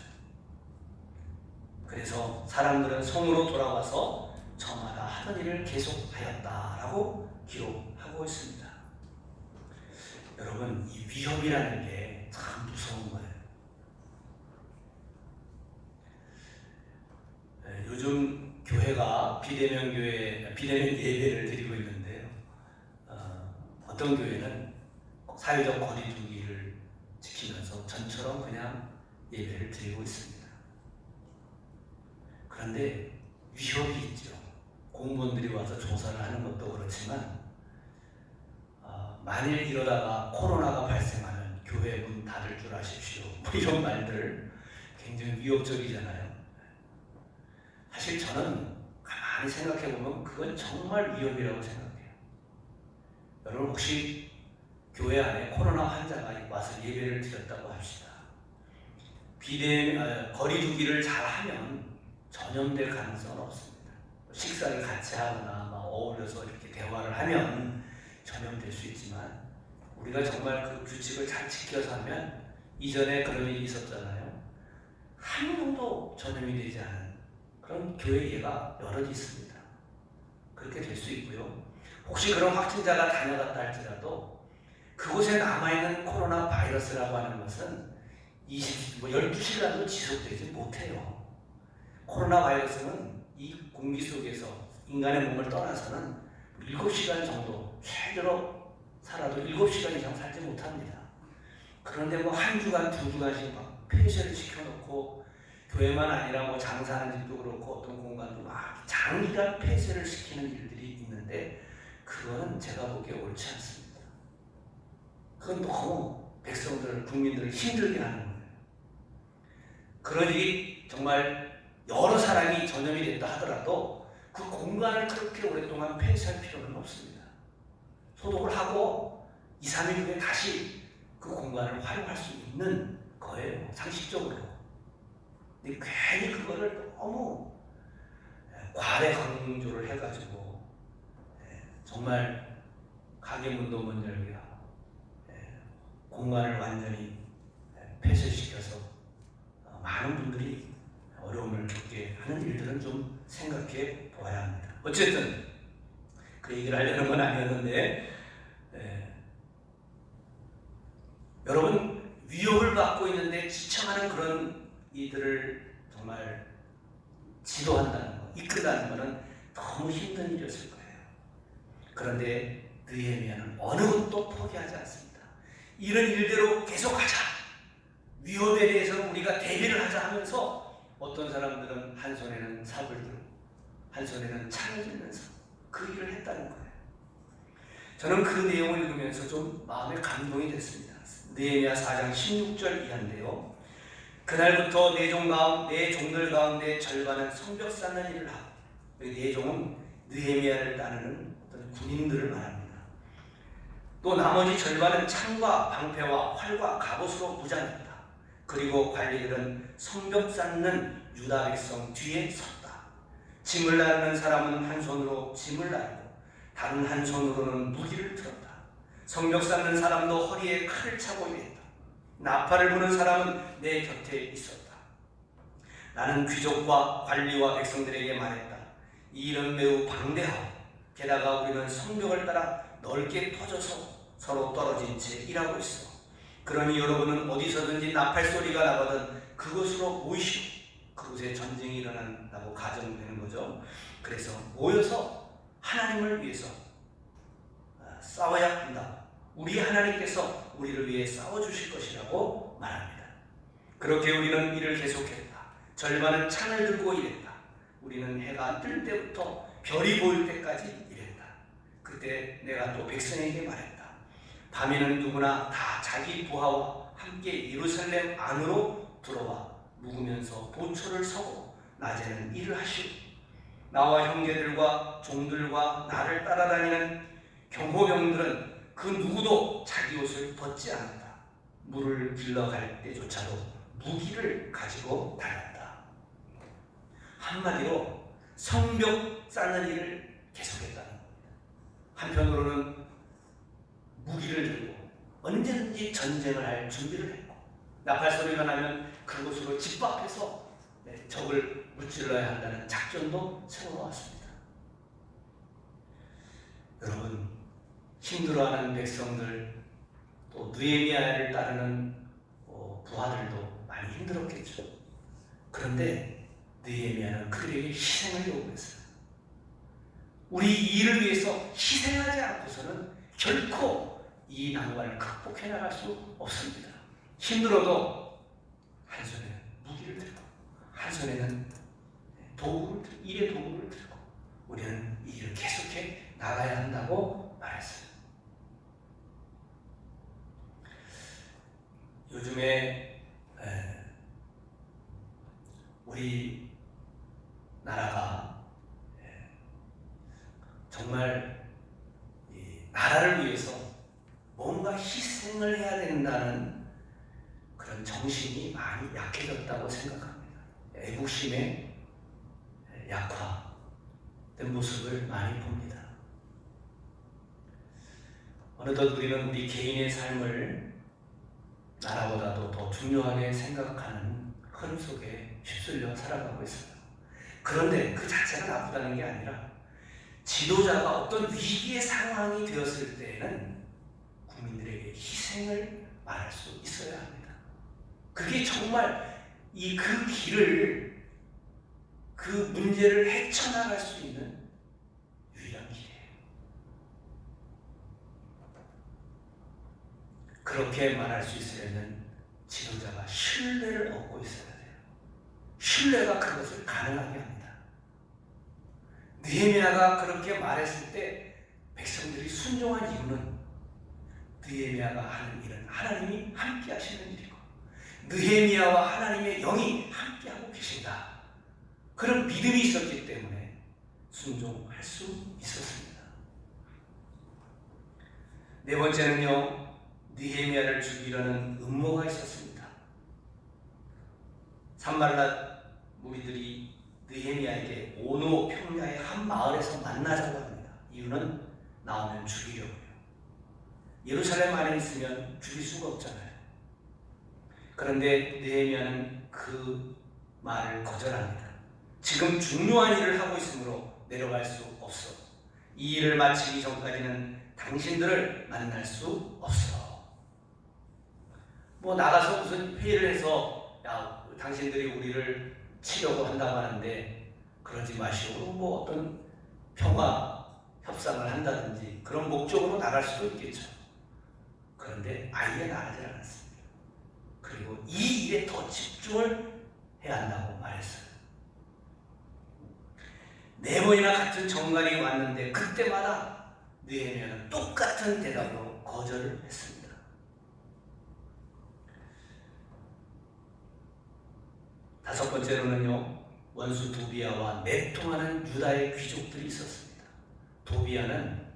그래서 사람들은 성으로 돌아와서 저마다 하던 일을 계속하였다라고 기록하고 있습니다. 여러분, 이 위협이라는 게 참 무서운 거예요. 요즘 교회가 비대면 예배를 드리고 있는데요. 어떤 교회는 사회적 거리두기를 지키면서 전처럼 그냥 예배를 드리고 있습니다. 그런데 위협이 있죠. 공무원들이 와서 조사를 하는 것도 그렇지만 만일 이러다가 코로나가 발생하면 교회 문 닫을 줄 아십시오. 뭐 이런 말들 굉장히 위협적이잖아요. 사실 저는 가만히 생각해보면 그건 정말 위협이라고 생각해요. 여러분, 혹시 교회 안에 코로나 환자가 와서 예배를 드렸다고 합시다. 거리두기를 잘하면 전염될 가능성은 없습니다. 식사를 같이 하거나 어울려서 이렇게 대화를 하면 전염될 수 있지만 우리가 정말 그 규칙을 잘 지켜서 하면 이전에 그런 일이 있었잖아요. 한 명도 전염이 되지 않은 그런 교회 예가 여럿 있습니다. 그렇게 될 수 있고요. 혹시 그런 확진자가 다녀갔다 할지라도 그곳에 남아있는 코로나 바이러스라고 하는 것은 12시간도 지속되지 못해요. 코로나 바이러스는 이 공기 속에서 인간의 몸을 떠나서는 7시간 정도, 최대로 살아도 7시간 이상 살지 못합니다. 그런데 뭐 한 주간, 2주간씩 막 폐쇄를 시켜놓고 교회만 아니라 뭐 장사하는 집도 그렇고 어떤 공간도 막 장기간 폐쇄를 시키는 일들이 있는데 그거는 제가 보기에 옳지 않습니다. 그건 너무 백성들, 국민들을 힘들게 하는 거예요. 그런 일이 정말 여러 사람이 전염이 됐다 하더라도 그 공간을 그렇게 오랫동안 폐쇄할 필요는 없습니다. 소독을 하고 2, 3일 후에 다시 그 공간을 활용할 수 있는 거예요. 상식적으로. 근데 괜히 그거를 너무 과대 강조를 해가지고 정말 가게문도 못 열게 하고 공간을 완전히 폐쇄시켜서 많은 분들이 어려움을 겪게 하는 일들은 좀 생각해 보아야 합니다. 어쨌든 그 얘기를 하려는 건 아니었는데 여러분 위협을 받고 있는데 지청하는 그런 이들을 정말 지도한다는 것, 이끌다는 것은 너무 힘든 일이었을 거예요. 그런데 느헤미야는 어느 것도 포기하지 않습니다. 이런 일대로 계속하자. 위협에 대해서는 우리가 대비를 하자 하면서 어떤 사람들은 한 손에는 삽을 들고 한 손에는 창을 들면서 그 일을 했다는 거예요. 저는 그 내용을 읽으면서 좀 마음에 감동이 됐습니다. 느헤미야 4장 16절 이하인데요. 그날부터 내 종들 가운데 절반은 성벽 쌓는 일을 하고, 여기 내 종은 느헤미야를 따르는 어떤 군인들을 말합니다. 또 나머지 절반은 창과 방패와 활과 갑옷으로 무장했다. 그리고 관리들은 성벽 쌓는 유다 백성 뒤에 섰다. 짐을 나르는 사람은 한 손으로 짐을 나르고 다른 한 손으로는 무기를 들었다. 성벽 쌓는 사람도 허리에 칼을 차고 일했다. 나팔을 부는 사람은 내 곁에 있었다. 나는 귀족과 관리와 백성들에게 말했다. 이 일은 매우 방대하고 게다가 우리는 성벽을 따라 넓게 퍼져서 서로 떨어진 채 일하고 있어. 그러니 여러분은 어디서든지 나팔 소리가 나거든 그곳으로 모이시고 그곳에 전쟁이 일어난다고 가정되는 거죠. 그래서 모여서 하나님을 위해서 싸워야 한다. 우리 하나님께서 우리를 위해 싸워주실 것이라고 말합니다. 그렇게 우리는 일을 계속했다. 절반은 창을 들고 일했다. 우리는 해가 뜰 때부터 별이 보일 때까지 일했다. 그때 내가 또 백성에게 말했다. 밤에는 누구나 다 자기 부하와 함께 예루살렘 안으로 들어와 묵으면서 보초를 서고 낮에는 일을 하시고 나와 형제들과 종들과 나를 따라다니는 경호병들은 그 누구도 자기 옷을 벗지 않았다. 물을 길러갈 때조차도 무기를 가지고 다녔다. 한마디로 성벽 쌓는 일을 계속했다는 겁니다. 한편으로는 무기를 들고 언제든지 전쟁을 할 준비를 했고 나팔 소리가 나면 그곳으로 집합해서 적을 무찔러야 한다는 작전도 세워왔습니다. 여러분 힘들어하는 백성들 또 느헤미야를 따르는 부하들도 많이 힘들었겠죠. 그런데 느헤미야는 그들에게 희생을 요구했어요. 우리 이 일을 위해서 희생하지 않고서는 결코 이 난관을 극복해 나갈 수 없습니다. 힘들어도 한 손에는 무기를 들고 한 손에는 일의 도구를 들고 우리는 이 일을 계속해 나가야 한다고 말했어요. 요즘에 우리 나라가 정말 나라를 위해서 뭔가 희생을 해야 된다는 그런 정신이 많이 약해졌다고 생각합니다. 애국심의 약화된 모습을 많이 봅니다. 어느덧 우리는 우리 개인의 삶을 나라보다도 더 중요하게 생각하는 흐름 속에 휩쓸려 살아가고 있어요. 그런데 그 자체가 나쁘다는 게 아니라 지도자가 어떤 위기의 상황이 되었을 때에는 국민들에게 희생을 말할 수 있어야 합니다. 그게 정말 그 길을, 그 문제를 헤쳐나갈 수 있는 유일한 길이에요. 그렇게 말할 수 있으려면 지도자가 신뢰를 얻고 있어야 돼요. 신뢰가 그것을 가능하게 합니다. 느헤미야가 그렇게 말했을 때 백성들이 순종한 이유는 느헤미야가 하는 일은 하나님이 함께 하시는 일이고 느헤미야와 하나님의 영이 함께하고 계신다. 그런 믿음이 있었기 때문에 순종할 수 있었습니다. 네 번째는요, 느헤미야를 죽이려는 음모가 있었습니다. 산발랏 무리들이 느헤미야에게 오노 평야의 한 마을에서 만나자고 합니다. 이유는 나오면 죽이려고요. 예루살렘 안에 있으면 죽일 수가 없잖아요. 그런데 느헤미야는 그 말을 거절합니다. 지금 중요한 일을 하고 있으므로 내려갈 수 없어. 이 일을 마치기 전까지는 당신들을 만날 수 없어. 뭐 나가서 무슨 회의를 해서 야, 당신들이 우리를 치려고 한다고 하는데 그러지 마시고 뭐 어떤 평화 협상을 한다든지 그런 목적으로 나갈 수도 있겠죠. 그런데 아예 나가지 않았습니다. 그리고 이 일에 더 집중을 해야 한다고 말했어요. 4번이나 같은 정관이 왔는데 그때마다 느헤미야는 똑같은 대답으로 거절을 했습니다. 다섯 번째로는요, 원수 도비야와 내통하는 유다의 귀족들이 있었습니다. 도비야는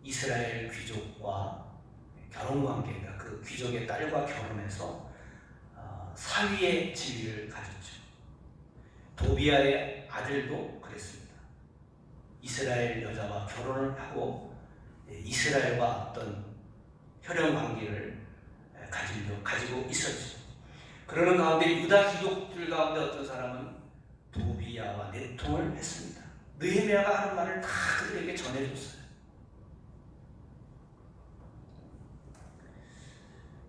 이스라엘 귀족과 결혼관계가 그 귀족의 딸과 결혼해서 사위의 지위를 가졌죠. 도비야의 아들도 그랬습니다. 이스라엘 여자와 결혼을 하고 이스라엘과 어떤 혈연관계를 가지고 있었죠. 그러는 가운데 유다 귀족들 가운데 어떤 사람은 도비야와 내통을 했습니다. 느헤미야가 하는 말을 다 그들에게 전해줬어요.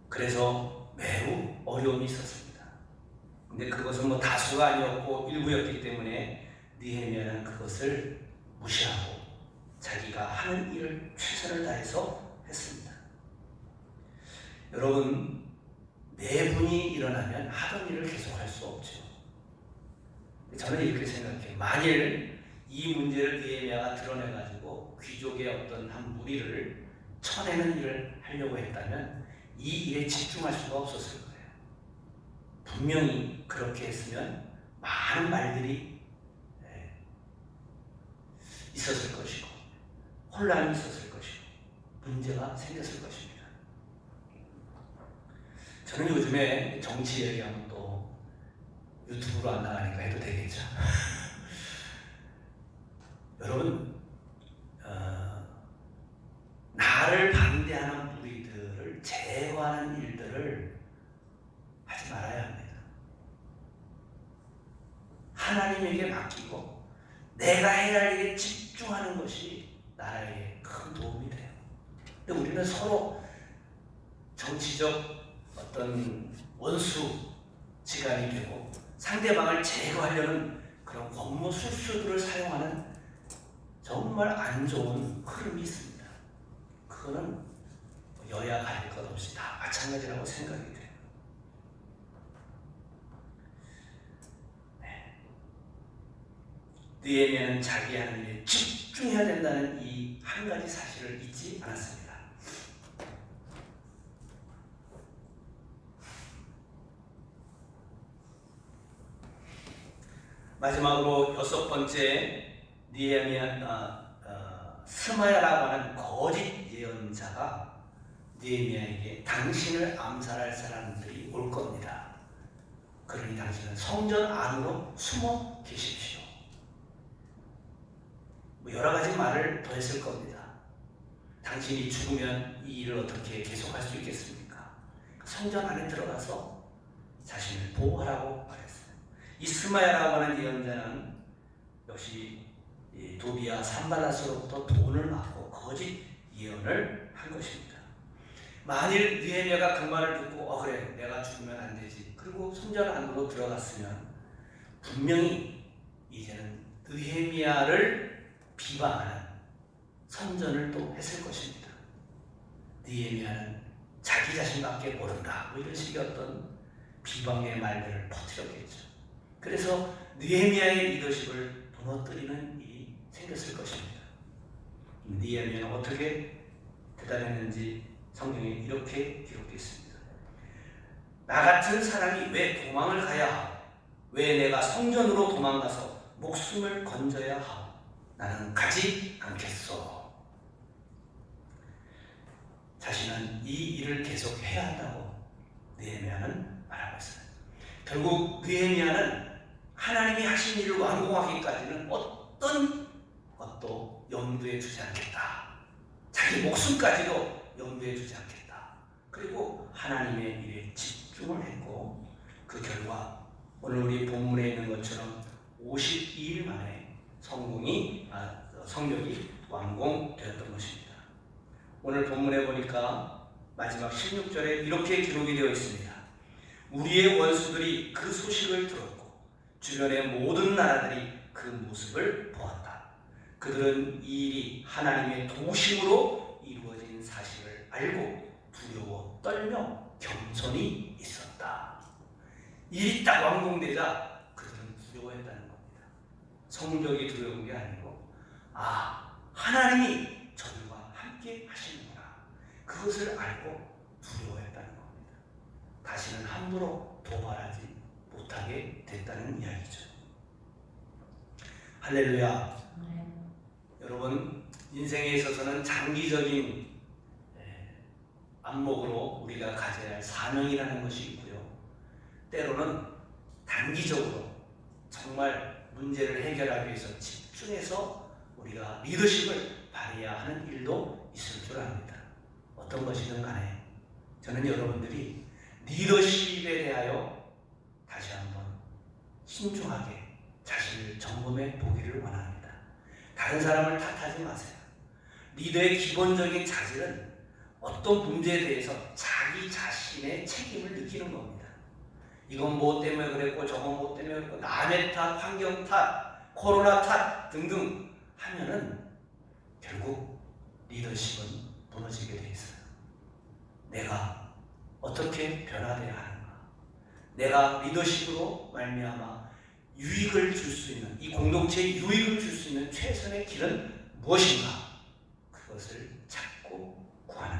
그래서 매우 어려움이 있었습니다. 근데 그것은 뭐 다수가 아니었고 일부였기 때문에 느헤미야는 그것을 무시하고 자기가 하는 일을 최선을 다해서 했습니다. 여러분, 내분이 일어나면 하던 일을 계속할 수 없죠. 저는 이렇게 생각해요. 만일 이 문제를 느헤미야가 드러내가지고 귀족의 어떤 한 무리를 쳐내는 일을 하려고 했다면 이 일에 집중할 수가 없었을 거예요. 분명히 그렇게 했으면 많은 말들이 있었을 것이고 혼란이 있었을 것이고 문제가 생겼을 것입니다. 저는 요즘에 정치 얘기하면 또 유튜브로 안 나가니까 해도 되겠죠. 여러분, 나를 반대하는 무리들을 제거하는 일들을 하지 말아야 합니다. 하나님에게 맡기고 내가 해야 할 일에 집중하는 것이 나라에게 큰 도움이 돼요. 근데 우리는 서로 정치적 어떤 원수지간이 되고 상대방을 제거하려는 그런 권모술수들을 사용하는 정말 안 좋은 흐름이 있습니다. 그거는 여야 가릴 것 없이 다 마찬가지라고 생각이 돼요. 느헤미야는 자기 하는 일에 집중해야 된다는 이 한 가지 사실을 잊지 않았습니다. 마지막으로 6번째, 스마야라고 하는 거짓 예언자가 느헤미야에게 당신을 암살할 사람들이 올 겁니다. 그러니 당신은 성전 안으로 숨어 계십시오. 뭐 여러 가지 말을 더 했을 겁니다. 당신이 죽으면 이 일을 어떻게 계속할 수 있겠습니까? 성전 안에 들어가서 자신을 보호하라고 말했어요. 이 스마야라고 하는 예언자는 역시 이 도비아 산발라스로부터 돈을 받고 거짓 예언을 한 것입니다. 만일 느헤미야가 그 말을 듣고 그래 내가 죽으면 안 되지, 그리고 성전 안으로 들어갔으면 분명히 이제는 느헤미야를 비방하는 선전을 또 했을 것입니다. 느헤미야는 자기 자신밖에 모른다, 뭐 이런 식의 어떤 비방의 말들을 퍼뜨렸겠죠. 그래서 느헤미야의 리더십을 무너뜨리는 일이 생겼을 것입니다. 느헤미야는 어떻게 대답했는지 성경에 이렇게 기록되어 있습니다. 나 같은 사람이 왜 도망을 가야 하오? 왜 내가 성전으로 도망가서 목숨을 건져야 하오? 나는 가지 않겠소. 자신은 이 일을 계속 해야 한다고 느헤미야는 말하고 있어요. 결국 느헤미야는 하나님이 하신 일을 완공하기까지는 어떤 것도 염두에 두지 않겠다. 자기 목숨까지도 염두에 두지 않겠다. 그리고 하나님의 일에 집중을 했고, 그 결과 오늘 우리 본문에 있는 것처럼 52일 만에 성령이 완공되었던 것입니다. 오늘 본문에 보니까 마지막 16절에 이렇게 기록이 되어 있습니다. 우리의 원수들이 그 소식을 들었고 주변의 모든 나라들이 그 모습을 보았다. 그들은 이 일이 하나님의 도우심으로 이루어진 사실을 알고 두려워 떨며 겸손히 있었다. 일이 딱 완공되자 그들은 두려워했다는 겁니다. 성적이 두려운 게 아니고 하나님이 저들과 함께 하시는구나, 그것을 알고 두려워했다는 겁니다. 다시는 함부로 도발하지 못하게 됐다는 이야기죠. 할렐루야. 여러분, 인생에 있어서는 장기적인 안목으로 우리가 가져야 할 사명이라는 것이 있고요, 때로는 단기적으로 정말 문제를 해결하기 위해서 집중해서 우리가 리더십을 발휘해야 하는 일도 있을 줄 압니다. 어떤 것이든 간에 저는 여러분들이 리더십에 대하여 다시 한번 신중하게 자신을 점검해 보기를 원합니다. 다른 사람을 탓하지 마세요. 리더의 기본적인 자질은 어떤 문제에 대해서 자기 자신의 책임을 느끼는 겁니다. 이건 뭐 때문에 그랬고 저건 뭐 때문에 그랬고 남의 탓, 환경 탓, 코로나 탓 등등 하면은 결국 리더십은 무너지게 돼 있어요. 내가 어떻게 변화되어야 하는가? 내가 리더십으로 말미암아 유익을 줄 수 있는, 이 공동체에 유익을 줄 수 있는 최선의 길은 무엇인가? 그것을 찾고 구하는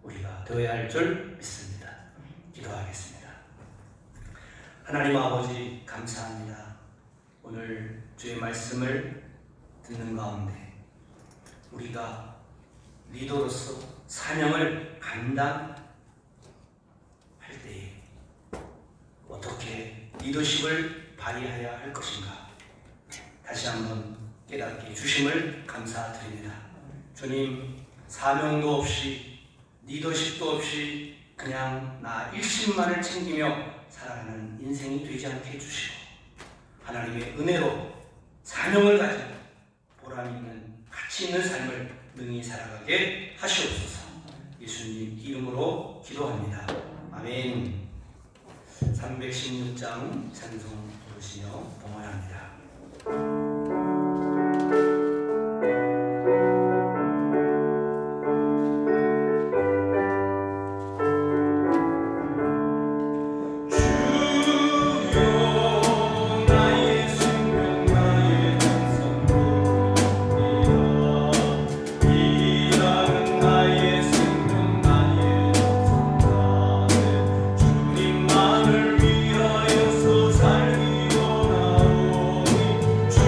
우리가 되어야 할 줄 믿습니다. 기도하겠습니다. 하나님 아버지, 감사합니다. 오늘 주의 말씀을 듣는 가운데 우리가 리더로서 사명을 감당할 때에 어떻게 리더십을 발휘해야 할 것인가, 다시 한번 깨닫게 주심을 감사드립니다. 주님, 사명도 없이 리더십도 없이 그냥 나 일심만을 챙기며 살아가는 인생이 되지 않게 해주시고, 하나님의 은혜로 사명을 가지고 보람 있는 가치 있는 삶을 능히 살아가게 하시옵소서. 예수님 이름으로 기도합니다. 아멘. 316장 찬송 부르시며 봉헌합니다. 주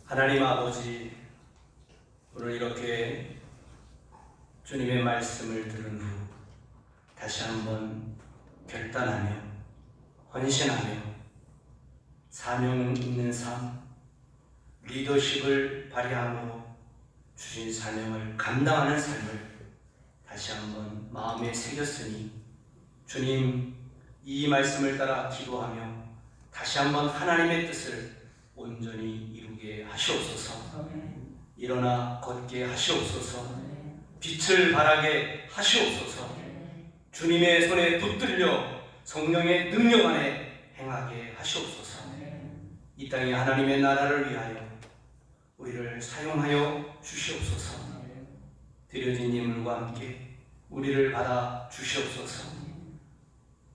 하나님 아버지, 오늘 이렇게 주님의 말씀을 들은 후 다시 한번 결단하며 헌신하며 사명 있는 삶, 리더십을 발휘함으로 주신 사명을 감당하는 삶을 다시 한번 마음에 새겼으니 주님, 이 말씀을 따라 기도하며 다시 한번 하나님의 뜻을 온전히 이루게 하시옵소서. 일어나 걷게 하시옵소서. 빛을 발하게 하시옵소서. 주님의 손에 붙들려 성령의 능력 안에 행하게 하시옵소서. 이 땅에 하나님의 나라를 위하여 우리를 사용하여 주시옵소서. 드려진 예물과 함께 우리를 받아 주시옵소서.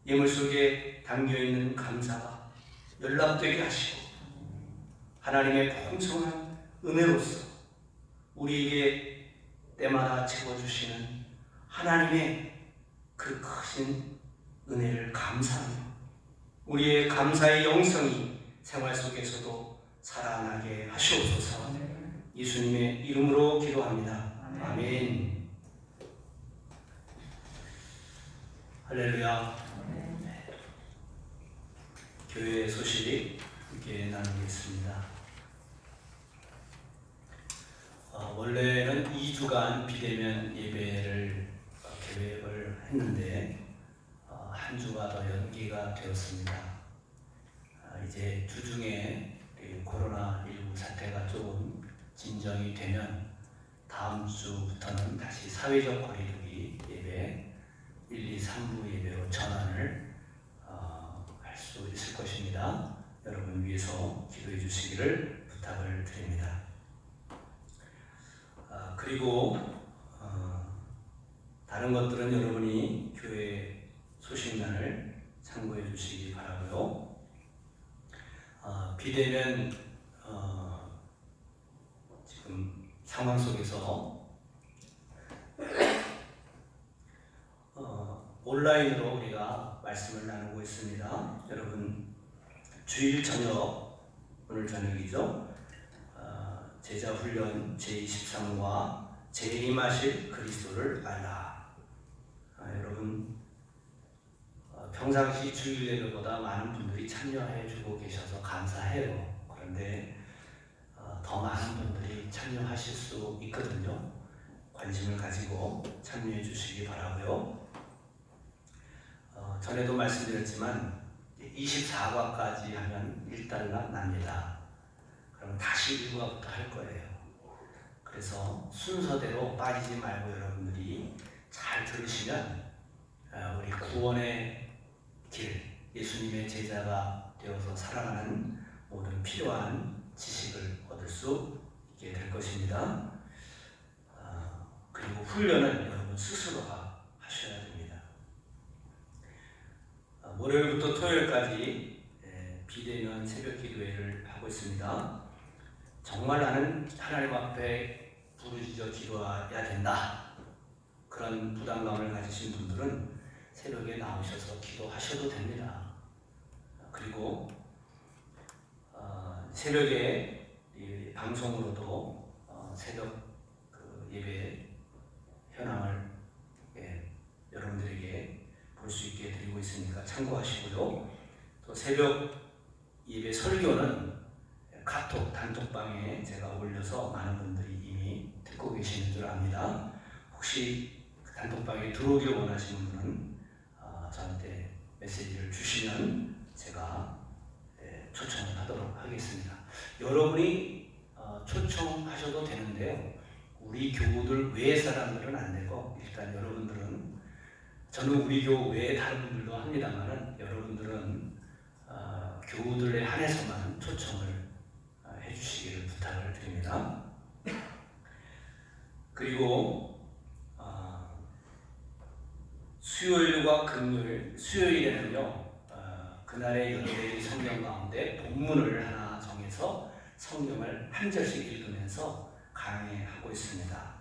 예물 속에 담겨있는 감사가 연락되게 하시고 하나님의 풍성한 은혜로서 우리에게 때마다 채워주시는 하나님의 그 크신 은혜를 감사하며 우리의 감사의 영성이 생활 속에서도 살아나게 하시옵소서. 예수님의 이름으로 기도합니다. 아멘. 할렐루야. 교회 소식 함께 나누겠습니다. 원래는 2주간 비대면 예배를 계획을 했는데 한 주가 더 연기가 되었습니다. 이제 주중에 코로나19 사태가 조금 진정이 되면 다음 주부터는 다시 사회적 거리두기 예배 1, 2, 3부 예배로 전환을 할 수 있을 것입니다. 여러분 위해서 기도해 주시기를 부탁을 드립니다. 그리고 다른 것들은 여러분이 교회 소식란을 참고해 주시기 바라고요. 비대면 지금 상황 속에서 온라인으로 우리가 말씀을 나누고 있습니다. 여러분 주일 저녁, 오늘 저녁이죠. 제자훈련 제23과 재림하실 그리스도를 알라. 여러분 평상시 주일 예배보다 많은 분들이 참여해 주고 계셔서 감사해요. 그런데 더 많은 분들이 참여하실 수 있거든요. 관심을 가지고 참여해 주시기 바라고요. 전에도 말씀드렸지만 24과까지 하면 1달러 납니다. 그러면 다시 1과부터 할 거예요. 그래서 순서대로 빠지지 말고 여러분들이 잘 들으시면 우리 구원의 길, 예수님의 제자가 되어서 살아가는 모든 필요한 지식을 얻을 수 있게 될 것입니다. 그리고 훈련은 여러분 스스로가 하셔야 됩니다. 월요일부터 토요일까지 비대면 새벽 기도회를 하고 있습니다. 정말 나는 하나님 앞에 부르짖어 기도해야 된다. 그런 부담감을 가지신 분들은 새벽에 나오셔서 기도하셔도 됩니다. 그리고 새벽에 방송으로도 새벽 예배 현황을 여러분들에게 볼 수 있게 드리고 있으니까 참고하시고요. 또 새벽 예배 설교는 카톡 단톡방에 제가 올려서 많은 분들이 이미 듣고 계시는 줄 압니다. 혹시 그 단톡방에 들어오기를 원하시는 분은 저한테 메시지를 주시면 제가 초청을 하도록 하겠습니다. 여러분이 초청하셔도 되는데요. 우리 교우들 외의 사람들은 안 되고 일단 여러분들은, 저는 우리 교우 외에 다른 분들도 합니다만은 여러분들은 교우들에 한해서만 초청을 해주시기를 부탁을 드립니다. 그리고 수요일과 금요일, 수요일에는요 그날의 연대기 성경 가운데 본문을 하나 정해서 성경을 한 절씩 읽으면서 강의하고 있습니다.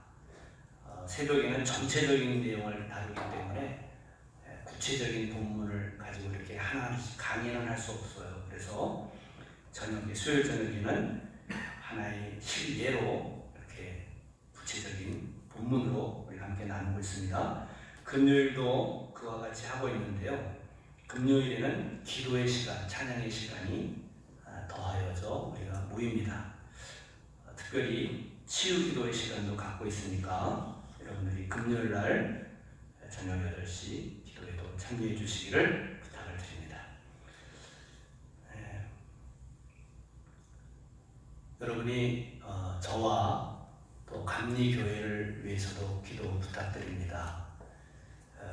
새벽에는 전체적인 내용을 다루기 때문에 구체적인 본문을 가지고 이렇게 하나씩 강의는 할 수 없어요. 그래서 저녁에, 수요일 저녁에는 하나의 실예로 이렇게 구체적인 본문으로 우리가 함께 나누고 있습니다. 금요일도 그와 같이 하고 있는데요. 금요일에는 기도의 시간, 찬양의 시간이 더하여져 우리가 모입니다. 특별히 치유 기도의 시간도 갖고 있으니까 여러분들이 금요일 날 저녁 8시 기도에도 참여해 주시기를 부탁을 드립니다. 여러분이 저와 또 감리교회를 위해서도 기도 부탁드립니다.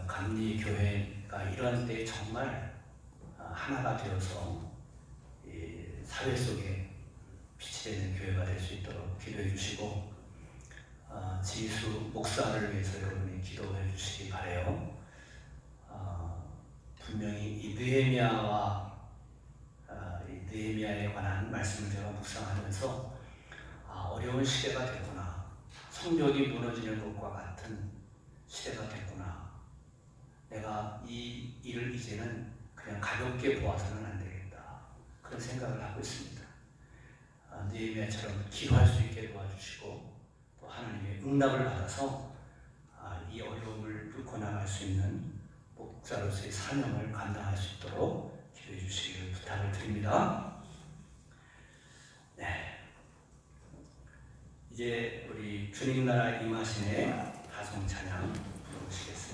감리교회가 이러한 때에 정말 하나가 되어서 이 사회 속에 빛이 되는 교회가 될 수 있도록 기도해 주시고, 지수 목사를 위해서 여러분이 기도해 주시기 바라요. 분명히 이 느헤미야에 관한 말씀을 제가 묵상하면서 어려운 시대가 됐구나, 성벽이 무너지는 것과 같은 시대가 됐구나, 내가 이 일을 이제는 그냥 가볍게 보아서는 안 되겠다, 그런 생각을 하고 있습니다. 느헤미야처럼 기도할 수 있게 도와주시고 또 하나님의 응답을 받아서 이 어려움을 뚫고 나갈 수 있는 목사로서의 사명을 감당할 수 있도록 기도해 주시기를 부탁을 드립니다. 네, 이제 우리 주님 나라 임하시네 다송 찬양 부르시겠습니다.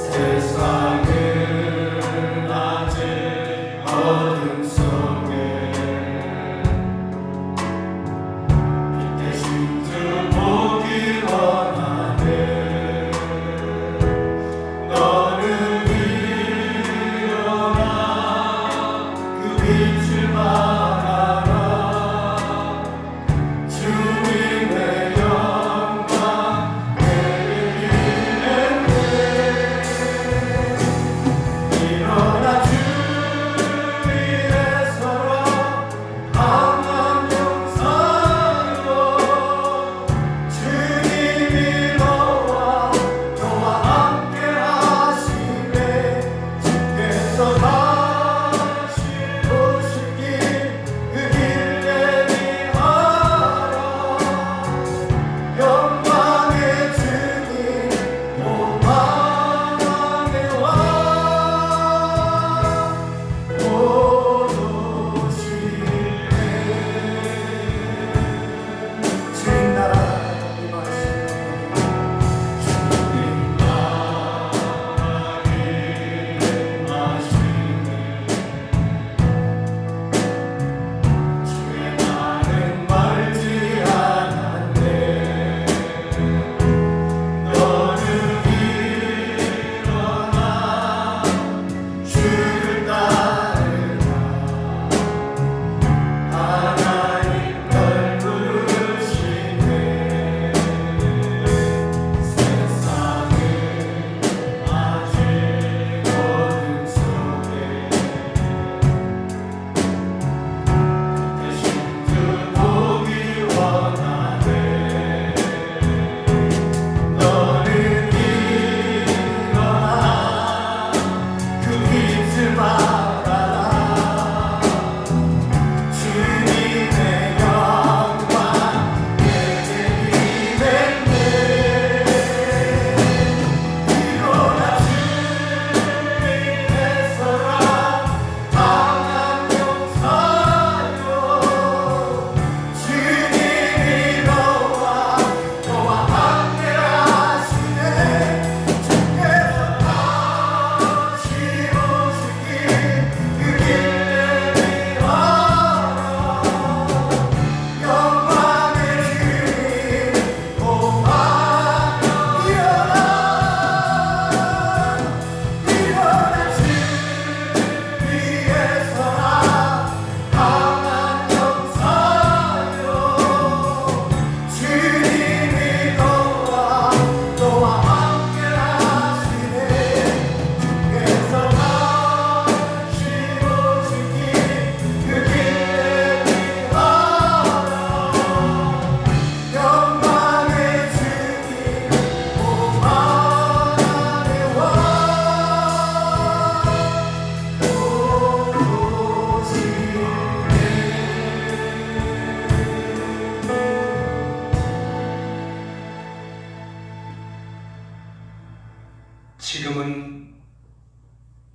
세상에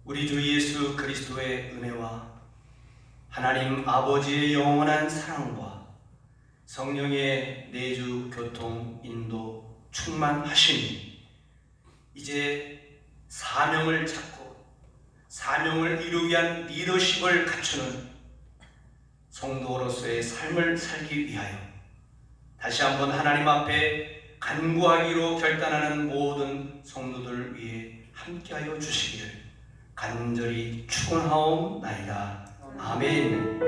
우리 주 예수 그리스도의 은혜와 하나님 아버지의 영원한 사랑과 성령의 내주 교통 인도 충만하심이 이제 사명을 찾고 사명을 이루기 위한 리더십을 갖추는 성도로서의 삶을 살기 위하여 다시 한번 하나님 앞에 간구하기로 결단하는 모든 성도들 위해 함께하여 주시기를 간절히 축원하옵나이다. 아멘.